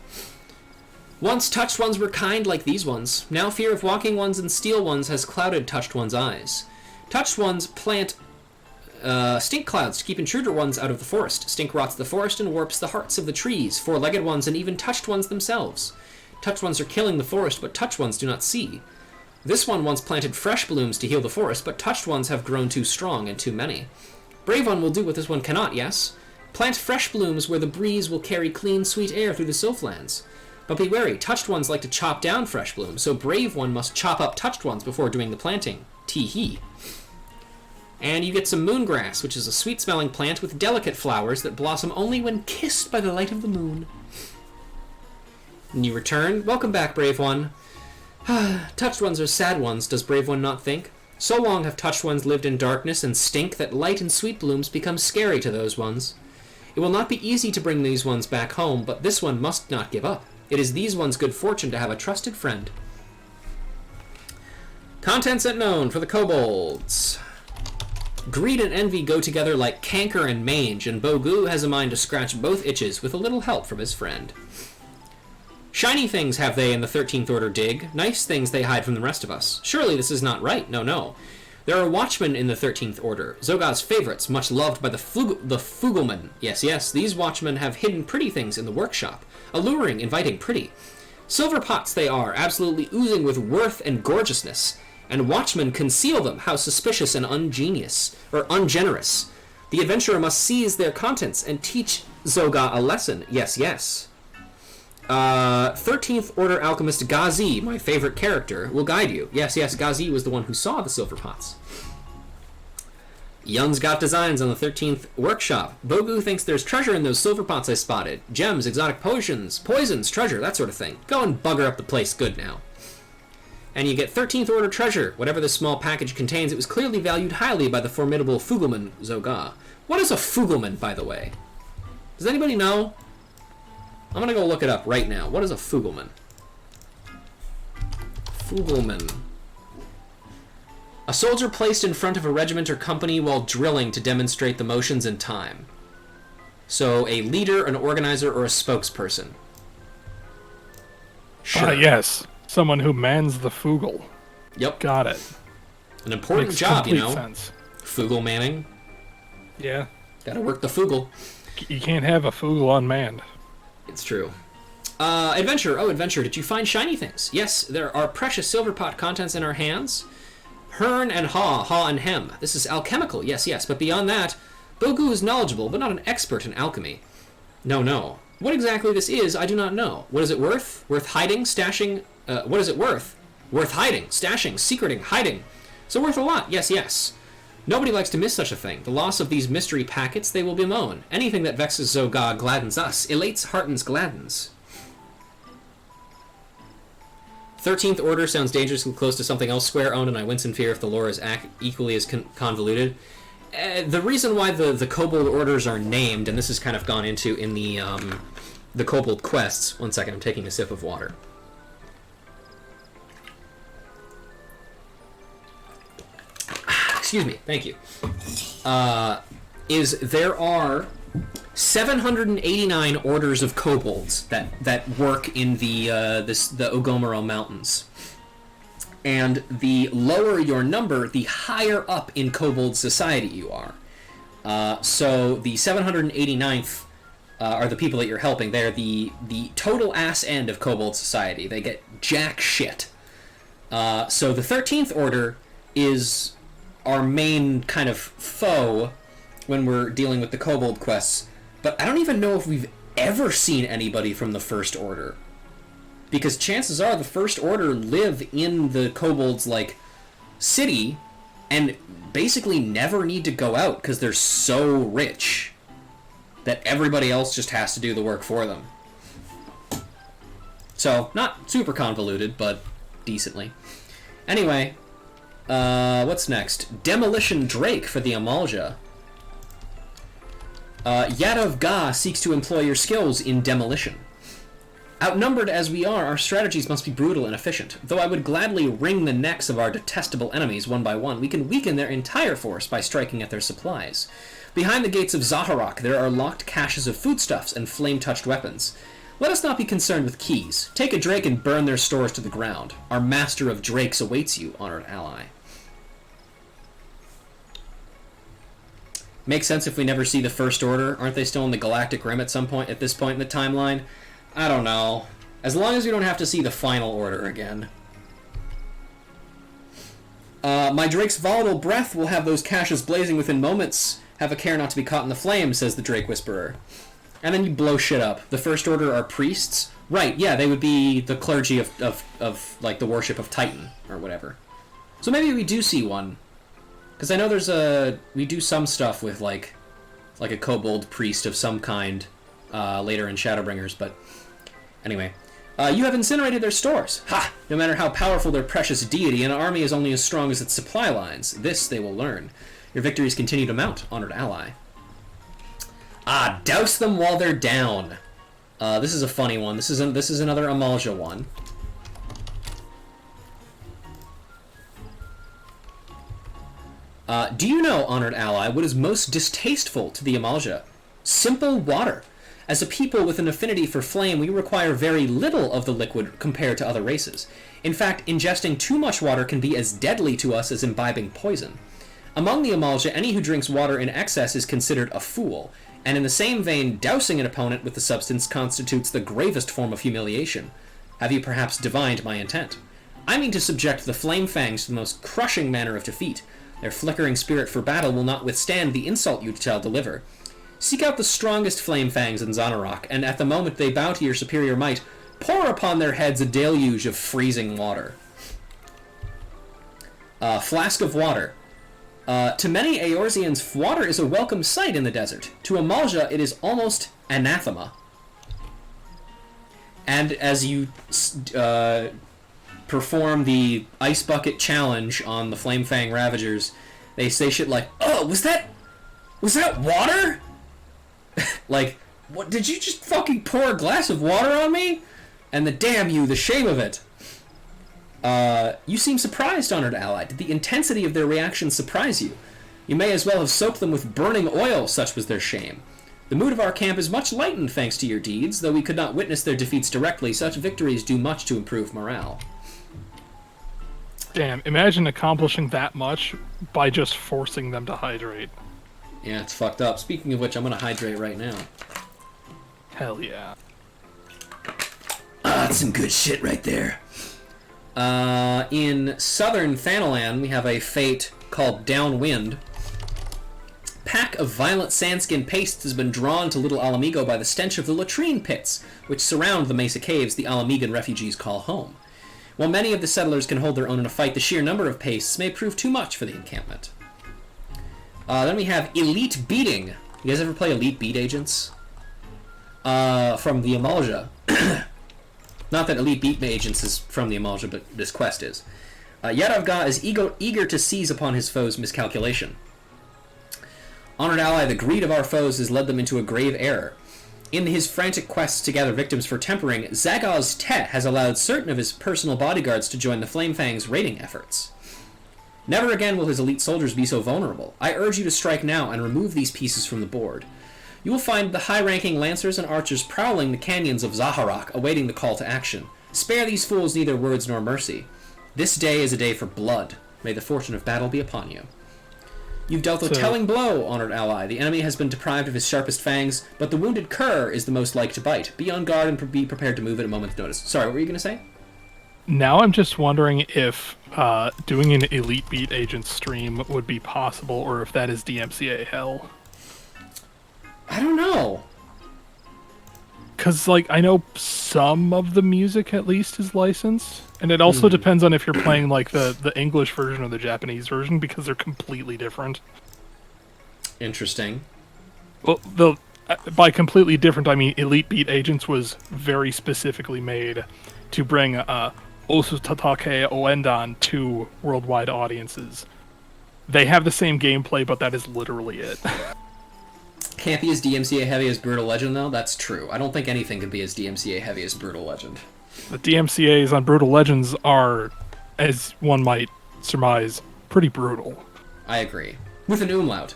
Once touched ones were kind like these ones. Now fear of walking ones and steel ones has clouded touched ones' eyes. Touched ones plant stink clouds to keep intruder ones out of the forest. Stink rots the forest and warps the hearts of the trees, four-legged ones, and even touched ones themselves. Touched ones are killing the forest, but touched ones do not see. This one once planted fresh blooms to heal the forest, but touched ones have grown too strong and too many. Brave one will do what this one cannot, yes? Plant fresh blooms where the breeze will carry clean, sweet air through the Sylphlands. But be wary, touched ones like to chop down fresh blooms, so brave one must chop up touched ones before doing the planting. Tee-hee. And you get some moongrass, which is a sweet-smelling plant with delicate flowers that blossom only when kissed by the light of the moon. And you return. Welcome back, brave one. Touched ones are sad ones, does brave one not think? So long have touched ones lived in darkness and stink that light and sweet blooms become scary to those ones. It will not be easy to bring these ones back home, but this one must not give up. It is these ones' good fortune to have a trusted friend. Contents unknown for the kobolds. Greed and envy go together like canker and mange, and Bogu has a mind to scratch both itches with a little help from his friend. Shiny things have they in the 13th Order dig, nice things they hide from the rest of us. Surely this is not right, no. There are watchmen in the 13th Order, Zogar's favorites, much loved by the Fugelmen. Yes, these watchmen have hidden pretty things in the workshop. Alluring, inviting, pretty. Silver pots they are, absolutely oozing with worth and gorgeousness, and watchmen conceal them. How suspicious and ungenerous. The adventurer must seize their contents and teach Zoga a lesson. Yes, yes. 13th Order Alchemist Gazi, my favorite character, will guide you. Yes, yes, Gazi was the one who saw the silver pots. Yun's got designs on the 13th workshop. Bogu thinks there's treasure in those silver pots I spotted. Gems, exotic potions, treasure, that sort of thing. Go and bugger up the place good now. And you get 13th Order treasure. Whatever this small package contains, it was clearly valued highly by the formidable Fugelman Zoga. What is a Fugelman, by the way? Does anybody know? I'm gonna go look it up right now. What is a Fugelman? Fugelman. A soldier placed in front of a regiment or company while drilling to demonstrate the motions and time. So a leader, an organizer, or a spokesperson. Sure. Yes. Someone who mans the Fugel. Yep. Got it. An important Makes job, you complete know. Sense. Fugel manning. Yeah. Gotta work the Fugel. You can't have a Fugel unmanned. It's true. Adventure. Oh, adventure. Did you find shiny things? Yes, there are precious silver pot contents in our hands. Hern and Ha and Hem. This is alchemical. Yes, yes. But beyond that, Bogu is knowledgeable, but not an expert in alchemy. No, no. What exactly this is, I do not know. What is it worth? Worth hiding, stashing? What is it worth? Worth hiding, stashing, secreting, hiding. So worth a lot. Yes, yes. Nobody likes to miss such a thing. The loss of these mystery packets they will bemoan. Anything that vexes Zoga gladdens us. Elates, heartens, gladdens. 13th Order sounds dangerously close to something else Square owned, and I wince in fear if the lore is equally as convoluted. The reason why the Kobold Orders are named, and this has kind of gone into in the Kobold quests. One second, I'm taking a sip of water. Excuse me, thank you. Is there are 789 orders of kobolds that work in the Ogomoro Mountains. And the lower your number, the higher up in kobold society you are. So the 789th are the people that you're helping. They're the total ass end of kobold society. They get jack shit. So the 13th Order is our main kind of foe when we're dealing with the kobold quests. But I don't even know if we've ever seen anybody from the First Order. Because chances are the First Order live in the kobolds, like, city, and basically never need to go out because they're so rich that everybody else just has to do the work for them. So, not super convoluted, but decently. Anyway, what's next? Demolition Drake for the Amalja. Yadav Ga seeks to employ your skills in demolition. Outnumbered as we are, our strategies must be brutal and efficient. Though I would gladly wring the necks of our detestable enemies one by one, we can weaken their entire force by striking at their supplies. Behind the gates of Zaharak, there are locked caches of foodstuffs and flame-touched weapons. Let us not be concerned with keys. Take a drake and burn their stores to the ground. Our master of drakes awaits you, honored ally. Makes sense if we never see the First Order. Aren't they still in the Galactic Rim at some point, at this point in the timeline? I don't know. As long as we don't have to see the Final Order again. My drake's volatile breath will have those caches blazing within moments. Have a care not to be caught in the flames, says the Drake Whisperer. And then you blow shit up. The First Order are priests? Right, yeah, they would be the clergy of like, the worship of Titan, or whatever. So maybe we do see one. Because I know we do some stuff with, like a kobold priest of some kind later in Shadowbringers, but anyway. You have incinerated their stores. Ha! No matter how powerful their precious deity, an army is only as strong as its supply lines. This they will learn. Your victories continue to mount, honored ally. Douse them while they're down. This is a funny one. This is another Amalja one. Do you know, honored ally, what is most distasteful to the Amalja? Simple water. As a people with an affinity for flame, we require very little of the liquid compared to other races. In fact, ingesting too much water can be as deadly to us as imbibing poison. Among the Amalja, any who drinks water in excess is considered a fool, and in the same vein, dousing an opponent with the substance constitutes the gravest form of humiliation. Have you perhaps divined my intent? I mean to subject the Flame Fangs to the most crushing manner of defeat. Their flickering spirit for battle will not withstand the insult you shall deliver. Seek out the strongest Flame Fangs in Zanarok, and at the moment they bow to your superior might, pour upon their heads a deluge of freezing water. Flask of water. To many Eorzeans, water is a welcome sight in the desert. To Amalja, it is almost anathema. And as you perform the Ice Bucket Challenge on the Flamefang Ravagers, they say shit like, "Oh, was that water?" Like, what, did you just fucking pour a glass of water on me? And damn you, the shame of it. You seem surprised, honored ally. Did the intensity of their reaction surprise you? You may as well have soaked them with burning oil, such was their shame. The mood of our camp is much lightened thanks to your deeds, though we could not witness their defeats directly. Such victories do much to improve morale. Damn, imagine accomplishing that much by just forcing them to hydrate. Yeah, it's fucked up. Speaking of which, I'm gonna hydrate right now. Hell yeah. That's some good shit right there. In southern Thanalan, we have a fate called Downwind. Pack of violent sandskin pastes has been drawn to Little Alamigo by the stench of the latrine pits, which surround the Mesa Caves the Alamigan refugees call home. While many of the settlers can hold their own in a fight, the sheer number of pastes may prove too much for the encampment. Then we have Elite Beating. You guys ever play Elite Beat Agents? From the Amalja. Not that Elite Beat Agents is from the Amalja, but this quest is. Yadavga is eager to seize upon his foe's miscalculation. Honored ally, the greed of our foes has led them into a grave error. In his frantic quests to gather victims for tempering, Zagaz Tet has allowed certain of his personal bodyguards to join the Flamefang's raiding efforts. Never again will his elite soldiers be so vulnerable. I urge you to strike now and remove these pieces from the board. You will find the high-ranking lancers and archers prowling the canyons of Zaharak, awaiting the call to action. Spare these fools neither words nor mercy. This day is a day for blood. May the fortune of battle be upon you. You've dealt a telling blow, honored ally. The enemy has been deprived of his sharpest fangs, but the wounded cur is the most like to bite. Be on guard and be prepared to move at a moment's notice. Sorry, what were you going to say? Now I'm just wondering if doing an Elite Beat Agent stream would be possible, or if that is DMCA hell. I don't know. Because, like, I know some of the music, at least, is licensed. And it also depends on if you're playing, like, the English version or the Japanese version, because they're completely different. Interesting. Well, by completely different, I mean Elite Beat Agents was very specifically made to bring Osutatake Oendan to worldwide audiences. They have the same gameplay, but that is literally it. Can't be as DMCA heavy as Brutal Legend, though? That's true. I don't think anything can be as DMCA heavy as Brutal Legend. The DMCAs on Brutal Legends are, as one might surmise, pretty brutal. I agree. With an umlaut.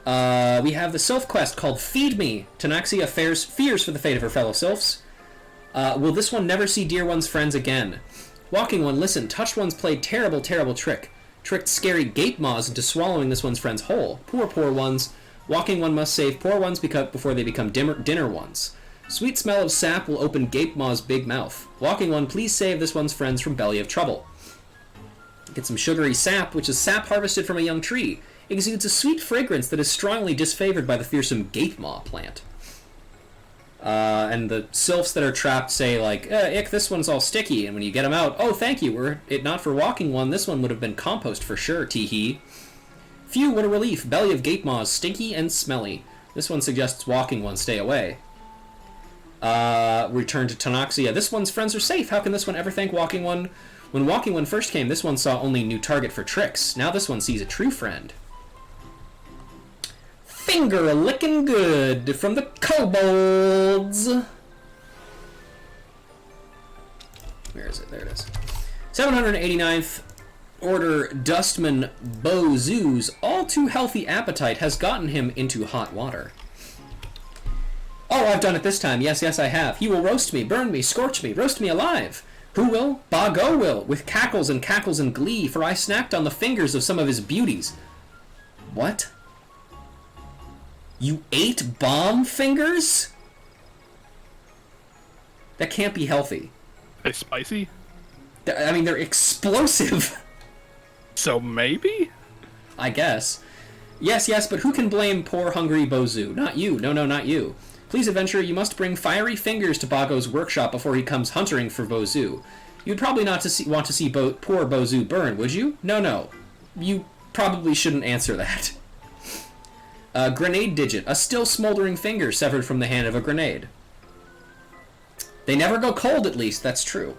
We have the Sylph quest called Feed Me. Tanaxia fears for the fate of her fellow Sylphs. Will this one never see dear one's friends again? Walking one, listen. Touched one's played terrible, terrible trick. Tricked scary gape maws into swallowing this one's friends whole. Poor, poor ones. Walking one must save poor ones before they become dinner ones. Sweet smell of sap will open Gape Maw's big mouth. Walking one, please save this one's friends from belly of trouble. Get some sugary sap, which is sap harvested from a young tree. Exudes a sweet fragrance that is strongly disfavored by the fearsome Gape Maw plant. And the sylphs that are trapped say, like, ick, this one's all sticky, and when you get them out, oh, thank you, were it not for walking one, this one would have been compost for sure, tee-hee. Phew, what a relief. Belly of Gape Maw is stinky and smelly. This one suggests walking one stay away. Return to Tanaxia. This one's friends are safe. How can this one ever thank Walking One? When Walking One first came, this one saw only new target for tricks. Now this one sees a true friend. Finger licking good from the kobolds. Where is it? There it is. 789th Order Dustman Bozu's all too healthy appetite has gotten him into hot water. Oh, I've done it this time. Yes, yes, I have. He will roast me, burn me, scorch me, roast me alive. Who will? Bago will, with cackles and glee, for I snacked on the fingers of some of his beauties. What? You ate bomb fingers? That can't be healthy. Are they spicy? I mean, they're explosive. So maybe? I guess. Yes, but who can blame poor hungry Bozu? Not you. No, not you. Please, adventurer, you must bring fiery fingers to Bago's workshop before he comes huntering for Bozu. You'd probably not want to see poor Bozu burn, would you? No. You probably shouldn't answer that. Grenade digit. A still smoldering finger severed from the hand of a grenade. They never go cold, at least. That's true.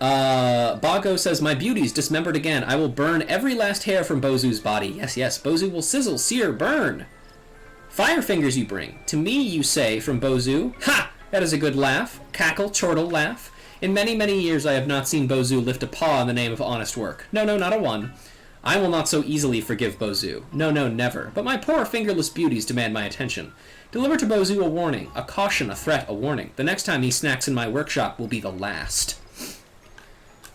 Bago says, my beauties dismembered again. I will burn every last hair from Bozu's body. Yes. Bozu will sizzle, sear, burn. Fire fingers you bring. To me, you say, from Bozu. Ha! That is a good laugh. Cackle, chortle, laugh. In many, many years I have not seen Bozu lift a paw in the name of honest work. No, not a one. I will not so easily forgive Bozu. No, never. But my poor fingerless beauties demand my attention. Deliver to Bozu a warning, a caution, a threat, a warning. The next time he snacks in my workshop will be the last.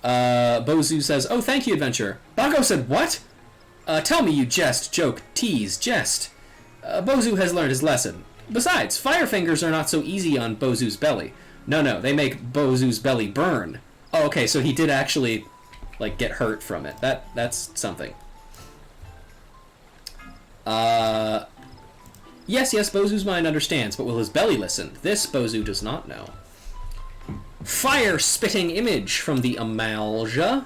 Bozu says, oh, thank you, adventurer. Bago said, what? Tell me, you jest, joke, tease, jest. Bozu has learned his lesson. Besides, fire fingers are not so easy on Bozu's belly. No, they make Bozu's belly burn. Oh, okay, so he did actually, like, get hurt from it. That's something. Yes, Bozu's mind understands, but will his belly listen? This Bozu does not know. Fire-spitting image from the Amalja.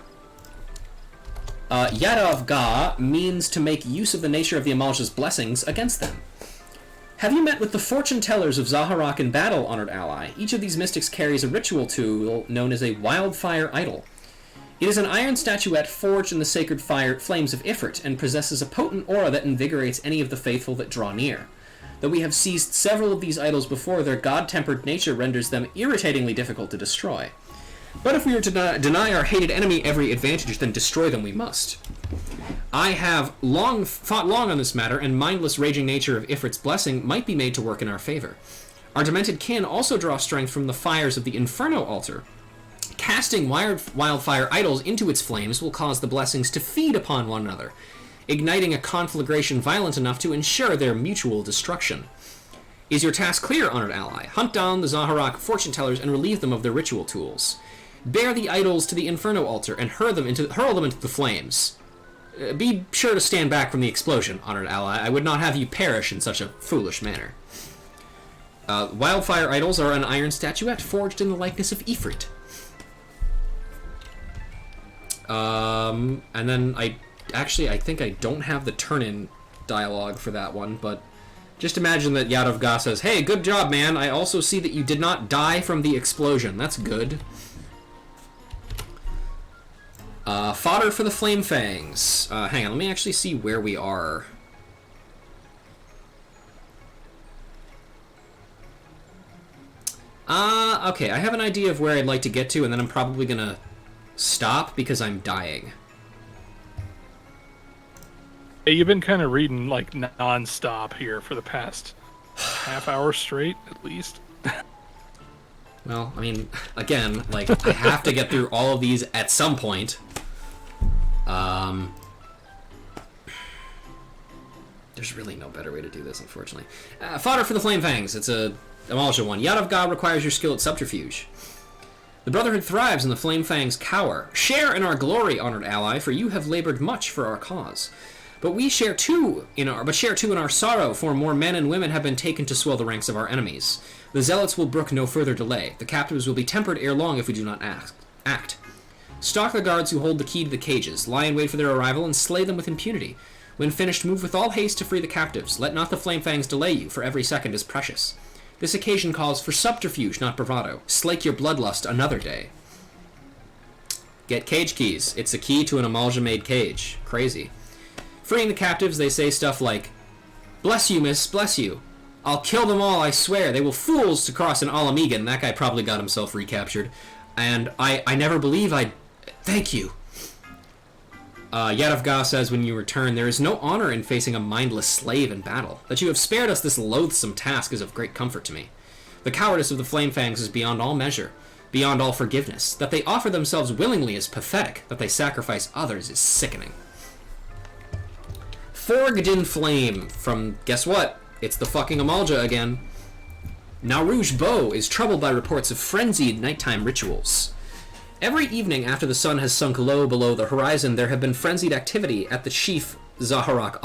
Yadav Ga means to make use of the nature of the Amalja's blessings against them. Have you met with the fortune tellers of Zaharak in battle, honored ally? Each of these mystics carries a ritual tool known as a wildfire idol. It is an iron statuette forged in the sacred flames of Ifrit and possesses a potent aura that invigorates any of the faithful that draw near. Though we have seized several of these idols before, their god-tempered nature renders them irritatingly difficult to destroy. But if we are to deny our hated enemy every advantage, then destroy them we must. I have thought long on this matter, and mindless raging nature of Ifrit's blessing might be made to work in our favor. Our demented kin also draw strength from the fires of the Inferno altar. Casting wildfire idols into its flames will cause the blessings to feed upon one another, igniting a conflagration violent enough to ensure their mutual destruction. Is your task clear, honored ally? Hunt down the Zaharak fortune tellers and relieve them of their ritual tools. Bear the idols to the Inferno altar and hurl them into the flames. Be sure to stand back from the explosion, honored ally. I would not have you perish in such a foolish manner. Wildfire idols are an iron statuette forged in the likeness of Ifrit. And then I think I don't have the turn-in dialogue for that one, but just imagine that Yadav Ga says, hey, good job, man. I also see that you did not die from the explosion. That's good. Fodder for the Flame Fangs. Hang on, let me actually see where we are. Okay, I have an idea of where I'd like to get to, and then I'm probably gonna stop because I'm dying. Hey, you've been kind of reading, like, non-stop here for the past half hour straight, at least. Well, I mean, again, like, I have to get through all of these at some point. There's really no better way to do this, unfortunately. Fodder for the Flame Fangs. It's a Amalja one. Yadav Ga requires your skill at subterfuge. The Brotherhood thrives and the Flame Fangs cower. Share in our glory, honored ally, for you have labored much for our cause. But share too in our sorrow, for more men and women have been taken to swell the ranks of our enemies. The zealots will brook no further delay. The captives will be tempered ere long if we do not act. Stalk the guards who hold the key to the cages, lie in wait for their arrival, and slay them with impunity. When finished, move with all haste to free the captives. Let not the Flame Fangs delay you, for every second is precious. This occasion calls for subterfuge, not bravado. Slake your bloodlust another day. Get cage keys. It's a key to an Amalja-made cage. Crazy. Freeing the captives, they say stuff like, bless you, miss, bless you. I'll kill them all, I swear. They will fools to cross an Alamigan. That guy probably got himself recaptured. And I never believe I'd... Thank you. Yadav Ga says, when you return, there is no honor in facing a mindless slave in battle. That you have spared us this loathsome task is of great comfort to me. The cowardice of the Flame Fangs is beyond all measure, beyond all forgiveness. That they offer themselves willingly is pathetic. That they sacrifice others is sickening. Forged in Flame from, guess what? It's the fucking Amalja again. Naurouge Beau is troubled by reports of frenzied nighttime rituals. Every evening after the sun has sunk low below the horizon, there have been frenzied activity at the chief Zanrock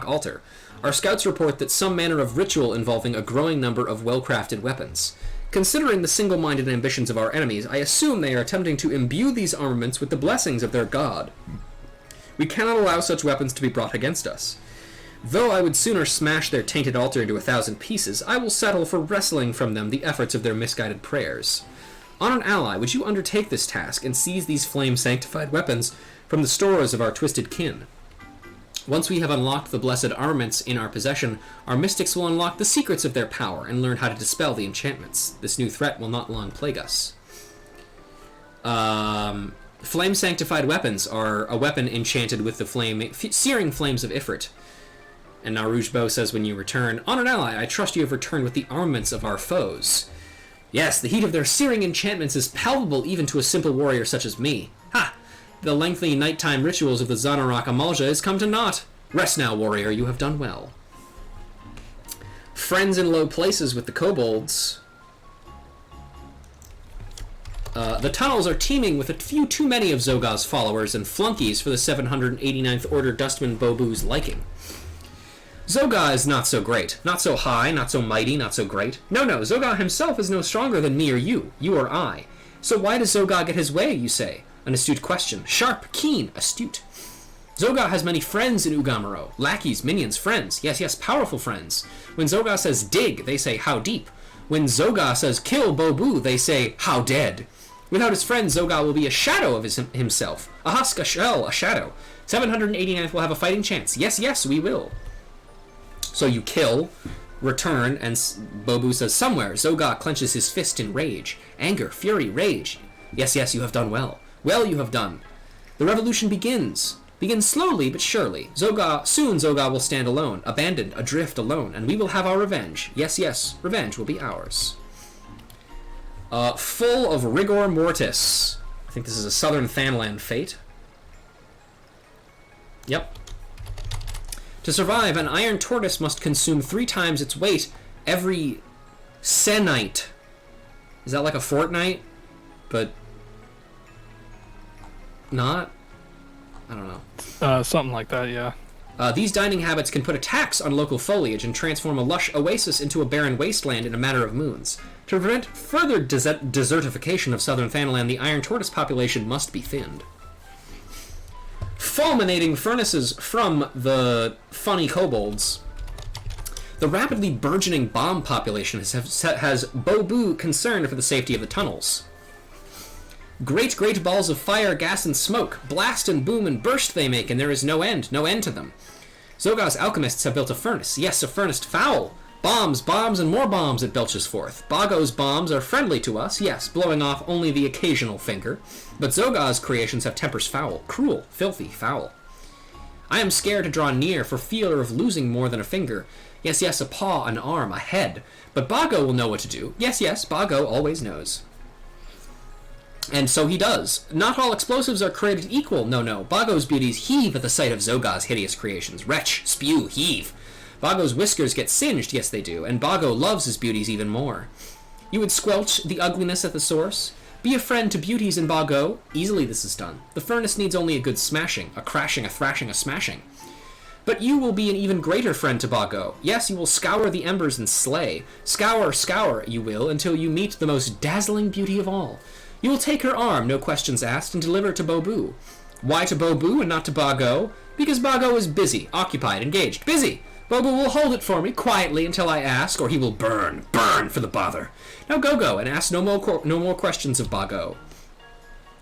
altar. Our scouts report that some manner of ritual involving a growing number of well-crafted weapons. Considering the single-minded ambitions of our enemies, I assume they are attempting to imbue these armaments with the blessings of their god. We cannot allow such weapons to be brought against us. Though I would sooner smash their tainted altar into 1,000 pieces, I will settle for wresting from them the efforts of their misguided prayers. Honored ally, would you undertake this task and seize these flame-sanctified weapons from the stores of our twisted kin? Once we have unlocked the blessed armaments in our possession, our mystics will unlock the secrets of their power and learn how to dispel the enchantments. This new threat will not long plague us. Flame-sanctified weapons are a weapon enchanted with the searing flames of Ifrit. And now Rougebau says when you return, Honored ally, I trust you have returned with the armaments of our foes. Yes, the heat of their searing enchantments is palpable even to a simple warrior such as me. Ha! The lengthy nighttime rituals of the Zanrock Amalja has come to naught. Rest now, warrior, you have done well. Friends in low places with the kobolds. The tunnels are teeming with a few too many of Zogar's followers and flunkies for the 789th Order Dustman Bobu's liking. Zogar is not so great, not so high, not so mighty, not so great. No, Zogar himself is no stronger than me or you or I. So why does Zogar get his way, you say? An astute question. Sharp, keen, astute. Zogar has many friends in Ugamaro. Lackeys, minions, friends. Yes, powerful friends. When Zogar says dig, they say how deep. When Zogar says kill Bobu, they say how dead. Without his friends, Zogar will be a shadow of himself. A husk, a shell, a shadow. 789th will have a fighting chance. Yes, we will. So you kill, return, and Bobu says somewhere. Zogar clenches his fist in rage. Anger, fury, rage. Yes, you have done well. Well, you have done. The revolution begins. Begins slowly but surely. Soon Zogar will stand alone, abandoned, adrift, alone, and we will have our revenge. Yes, revenge will be ours. Full of rigor mortis. I think this is a Southern Fanland fate. Yep. To survive, an iron tortoise must consume 3 times its weight every sennight. Is that like a fortnight? But not? I don't know. Something like that, yeah. These dining habits can put a tax on local foliage and transform a lush oasis into a barren wasteland in a matter of moons. To prevent further desertification of southern Thanalan, the iron tortoise population must be thinned. Fulminating furnaces from the funny kobolds. The rapidly burgeoning bomb population has Bobu concerned for the safety of the tunnels. Great balls of fire, gas, and smoke. Blast and boom and burst they make, and there is no end to them. Zogar's alchemists have built a furnace. Yes, a furnace foul. Bombs, and more bombs it belches forth. Bago's bombs are friendly to us, yes, blowing off only the occasional finger. But Zogar's creations have tempers foul, cruel, filthy, foul. I am scared to draw near for fear of losing more than a finger. Yes, a paw, an arm, a head. But Bago will know what to do. Yes, Bago always knows. And so he does. Not all explosives are created equal. No. Bago's beauties heave at the sight of Zogar's hideous creations. Retch, spew, heave. Bago's whiskers get singed, yes they do, and Bago loves his beauties even more. You would squelch the ugliness at the source? Be a friend to beauties in Bago. Easily this is done. The furnace needs only a good smashing, a crashing, a thrashing, a smashing. But you will be an even greater friend to Bago. Yes, you will scour the embers and slay. Scour, you will, until you meet the most dazzling beauty of all. You will take her arm, no questions asked, and deliver it to Bobu. Why to Bobu and not to Bago? Because Bago is busy, occupied, engaged. Busy! Bobu will hold it for me, quietly, until I ask, or he will burn for the bother. Now go, and ask no more questions of Bago.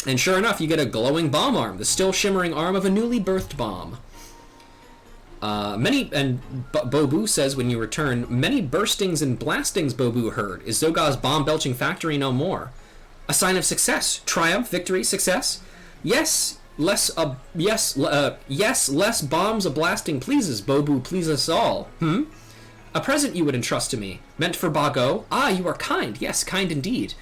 And sure enough, you get a glowing bomb arm, the still shimmering arm of a newly birthed bomb. Bobu says when you return, many burstings and blastings Bobu heard. Is Zogar's bomb-belching factory no more? A sign of success, triumph, victory, success? Yes, less bombs a blasting pleases, Bobu please us all. A present you would entrust to me, meant for Bago? Ah, you are kind, yes, kind indeed.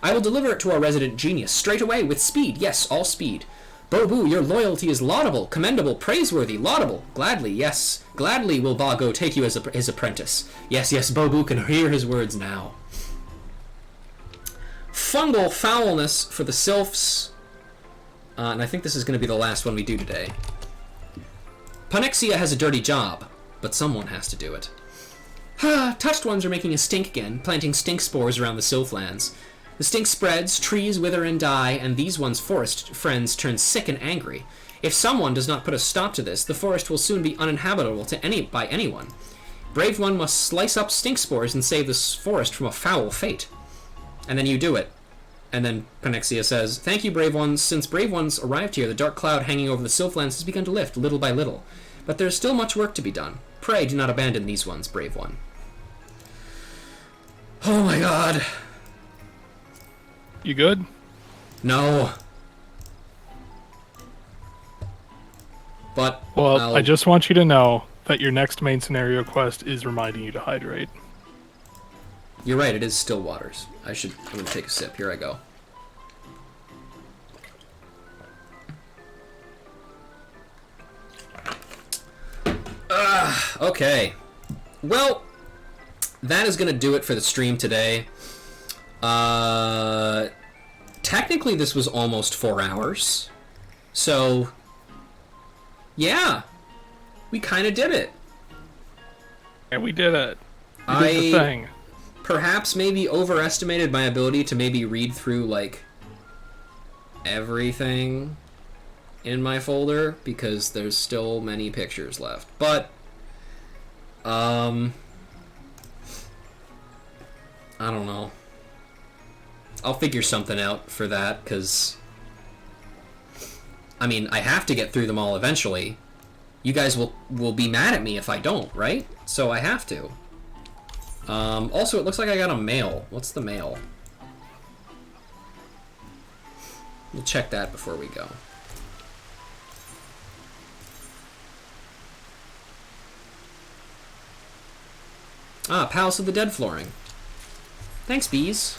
I will deliver it to our resident genius, straight away, with speed, yes, all speed. Bobu, your loyalty is laudable, commendable, praiseworthy, laudable. Gladly, yes, gladly will Bago take you as his apprentice. Yes, Bobu can hear his words now. fungal foulness for the sylphs. And I think this is going to be the last one we do today. Ponyxia has a dirty job, but someone has to do it. Touched ones are making a stink again, planting stink spores around the sylphlands. The stink spreads, trees wither and die, and these ones' forest friends turn sick and angry. If someone does not put a stop to this, the forest will soon be uninhabitable by anyone. Brave one must slice up stink spores and save this forest from a foul fate. And then you do it. And then Ponyxia says, "Thank you, brave ones. Since brave ones arrived here, the dark cloud hanging over the sylphlands has begun to lift, little by little. But there is still much work to be done. Pray do not abandon these ones, brave one." Oh my god. You good? No. But, well, I just want you to know that your next main scenario quest is reminding you to hydrate. You're right, it is still waters. I'm gonna take a sip. Here I go. Okay. Well, that is gonna do it for the stream today. Technically this was almost 4 hours. So, yeah. We kind of did it. Yeah, we did it. We did the thing. Perhaps maybe overestimated my ability to maybe read through, like, everything in my folder, because there's still many pictures left. But, I don't know. I'll figure something out for that, because, I mean, I have to get through them all eventually. You guys will be mad at me if I don't, right? So I have to. Also, it looks like I got a mail. What's the mail? We'll check that before we go. Palace of the Dead flooring. Thanks, bees.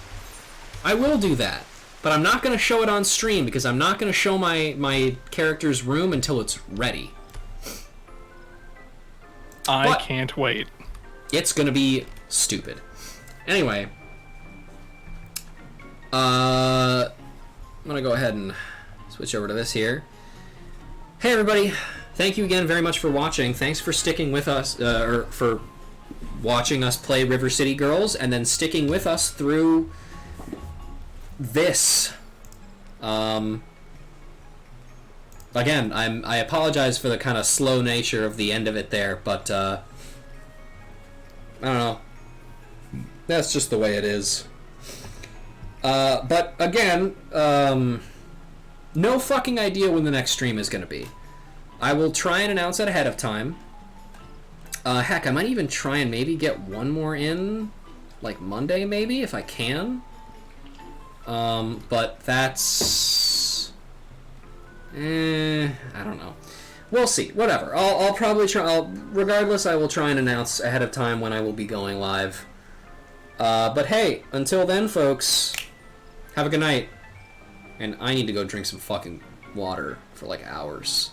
I will do that. But I'm not going to show it on stream, because I'm not going to show my character's room until it's ready. I can't wait. It's going to be stupid. Anyway. I'm going to go ahead and switch over to this here. Hey, everybody. Thank you again very much for watching. Thanks for sticking with us, or for watching us play River City Girls, and then sticking with us through this. Again, I apologize for the kind of slow nature of the end of it there, but I don't know. That's just the way it is. But again, no fucking idea when the next stream is going to be. I will try and announce it ahead of time. Heck, I might even try and maybe get one more in, like Monday maybe, if I can. But that's... I don't know. We'll see. Whatever. I'll probably try... regardless, I will try and announce ahead of time when I will be going live. But hey, until then, folks, have a good night. And I need to go drink some fucking water for like hours.